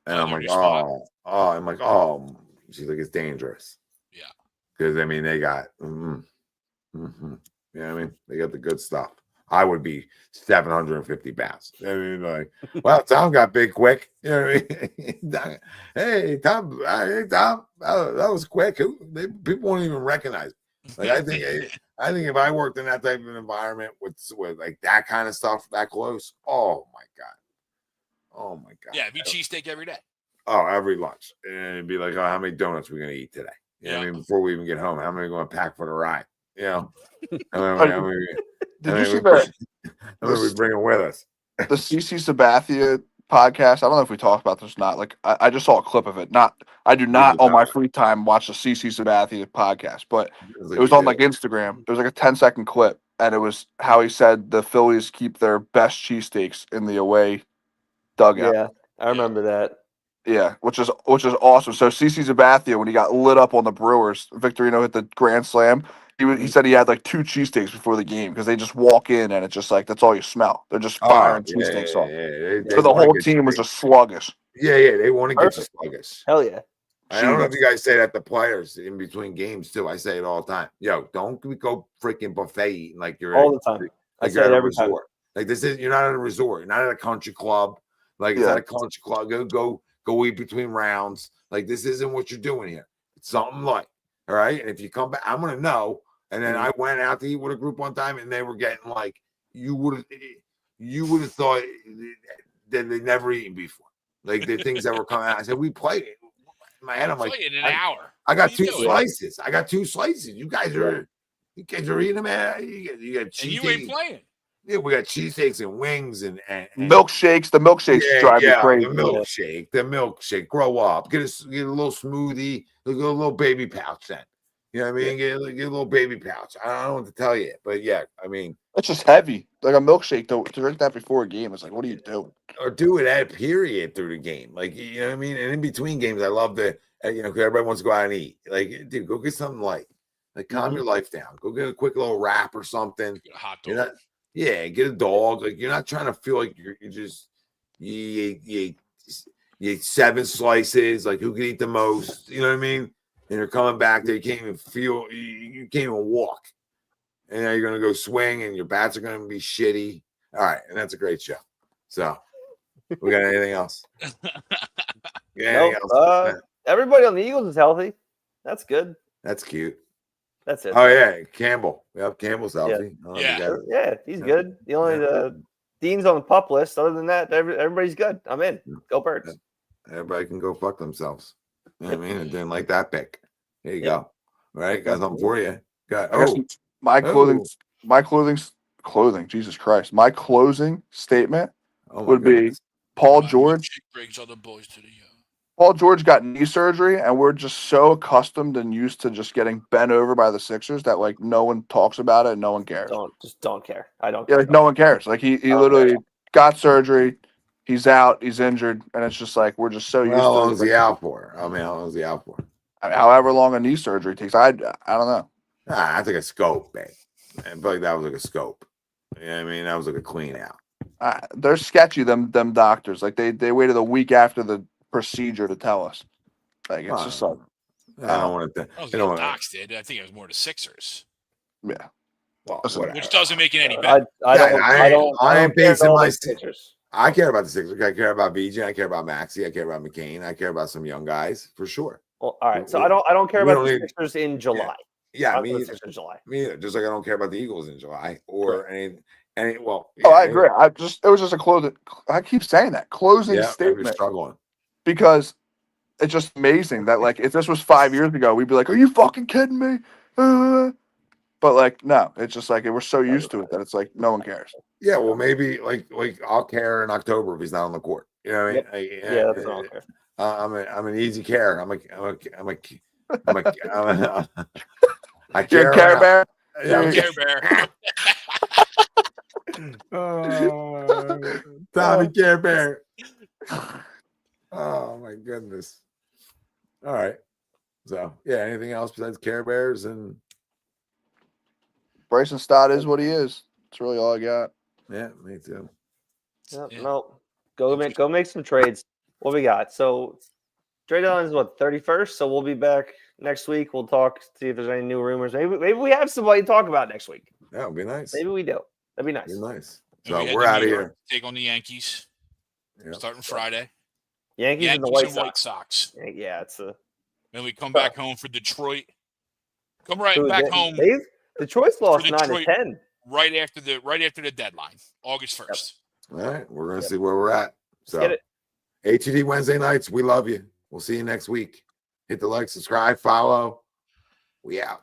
And I'm like, she's like, it's dangerous. Yeah. Because, I mean, they got, you know what I mean? They got the good stuff. I would be 750 pounds. I mean, like, well, Tom got big quick. You know what I mean? Hey, Tom, that was quick. People won't even recognize me. Like, I think if I worked in that type of environment with like that kind of stuff that close, oh my God. Oh my God. Yeah, it'd be cheesesteak every day. Oh, every lunch. And it'd be like, oh, how many donuts are we gonna eat today? You know what I mean? Before we even get home, how many are we gonna pack for the ride? You know? Did you see that? How many we bringing with us? The CC Sabathia podcast. I don't know if we talked about this or not. Like I just saw a clip of it. I do not on my free time watch the CC Sabathia podcast, but it was on like Instagram. It was like a 10-second clip, and it was how he said the Phillies keep their best cheesesteaks in the away dugout. Yeah, I remember that. Yeah, which is awesome. So CC Sabathia, when he got lit up on the Brewers, Victorino hit the grand slam. He said he had like 2 cheesesteaks before the game because they just walk in and it's just like that's all you smell. They're just firing cheesesteaks off. Yeah. So the whole team was just sluggish. Yeah, they want to get you sluggish. Hell yeah. I don't know if you guys say that to players in between games too. I say it all the time. Yo, don't go freaking buffet eating like you're all the time. Like I say it every time. Like you're not at a resort. You're not at a country club. Like it's at a country club. Go eat between rounds. Like this isn't what you're doing here. It's something like, all right. And if you come back, I'm gonna know. And then I went out to eat with a group one time, and they were getting like you would have thought that they'd never eaten before. Like the things that were coming out. I said, we played it. In my head, I'm like, in an hour. I got 2 slices. I got 2 slices. You guys are eating them. You got cheese. And you ain't playing. Yeah, we got cheesesteaks and wings and milkshakes. The milkshakes drive me crazy. The milkshake. Grow up. Get a little smoothie. Get a little baby pouch then. You know what I mean? Get a little baby pouch. I don't know what to tell you, but yeah, I mean, it's just heavy. Like a milkshake to drink that before a game. It's like, what are you doing? Or do it at a period through the game, like you know what I mean. And in between games, I love because everybody wants to go out and eat. Like, dude, go get something light. Like, calm your life down. Go get a quick little wrap or something. Get a hot dog. Get a dog. Like, you're not trying to feel like you ate 7 slices. Like, who can eat the most? You know what I mean? And you're coming back there, you can't even feel, you can't even walk. And now you're going to go swing, and your bats are going to be shitty. All right, and that's a great show. So, we got anything else? Everybody on the Eagles is healthy. That's good. That's cute. That's it. Oh yeah, Campbell. Yep, Campbell's healthy. Oh, Yeah. you got it. Yeah, he's good. The only Dean's on the pup list. Other than that, everybody's good. I'm in. Go Birds. Everybody can go fuck themselves. You know what I mean? And didn't like that pick. There you Yeah. go. All right, got something for you. Got I guess my clothing. Jesus Christ, my closing statement would be Paul George. Brings other boys to the Paul George got knee surgery, and we're just so accustomed and used to just getting bent over by the Sixers that like no one talks about it, and no one cares. Don't care. I don't. Yeah, care. like no one cares. Like he literally got surgery. He's out. He's injured, and it's just like we're just so used to. How long is he out for? I mean, how long is he out for? However long a knee surgery takes. I don't know. That's like a scope, man. I feel like that was like a scope. Yeah, I mean, that was like a clean out. They're sketchy. Them doctors. Like they waited a week after the procedure to tell us. Like it's just like I don't want to. I don't think the docs did. I think it was more the Sixers. Yeah. Well, which doesn't make it any better. I ain't basing my Sixers. I care about the Sixers. I care about BJ. I care about Maxey. I care about McCain. I care about some young guys for sure. Well, all right. So I don't care about the Sixers in July. Yeah, me either. July. Me either. Just like I don't care about the Eagles in July or any. Well, I agree. It was just a closing. I keep saying that closing statement. Struggling because it's just amazing that like if this was 5 years ago, we'd be like, "Are you fucking kidding me?" But like, no, it's just like we're so used to it that it's like no one cares. Yeah, well, maybe like I'll care in October if he's not on the court. You know what I mean? Yeah, that's all I care. I'm an easy care. I care. Care Bear. Yeah, Care Bear. Tommy Care Bear. Oh my goodness. All right. So yeah, anything else besides Care Bears and Bryson Stott is what he is. That's really all I got. Yeah, me too. No, go make some trades. What we got? So trade deadline is what 31st. So we'll be back next week. We'll talk, see if there's any new rumors. Maybe we have somebody to talk about next week. That would be nice. Maybe we do. That'd be nice. Be nice. So we're out of here. Take on the Yankees. Yep. Starting Friday. Yankees and the White Sox. Yeah, it's a. Then we come back home for Detroit. Come back home. Detroit's lost 9-10. Right after the deadline, August 1st. All right, we're gonna see where we're at. So, HED Wednesday nights. We love you. We'll see you next week. Hit the like, subscribe, follow. We out.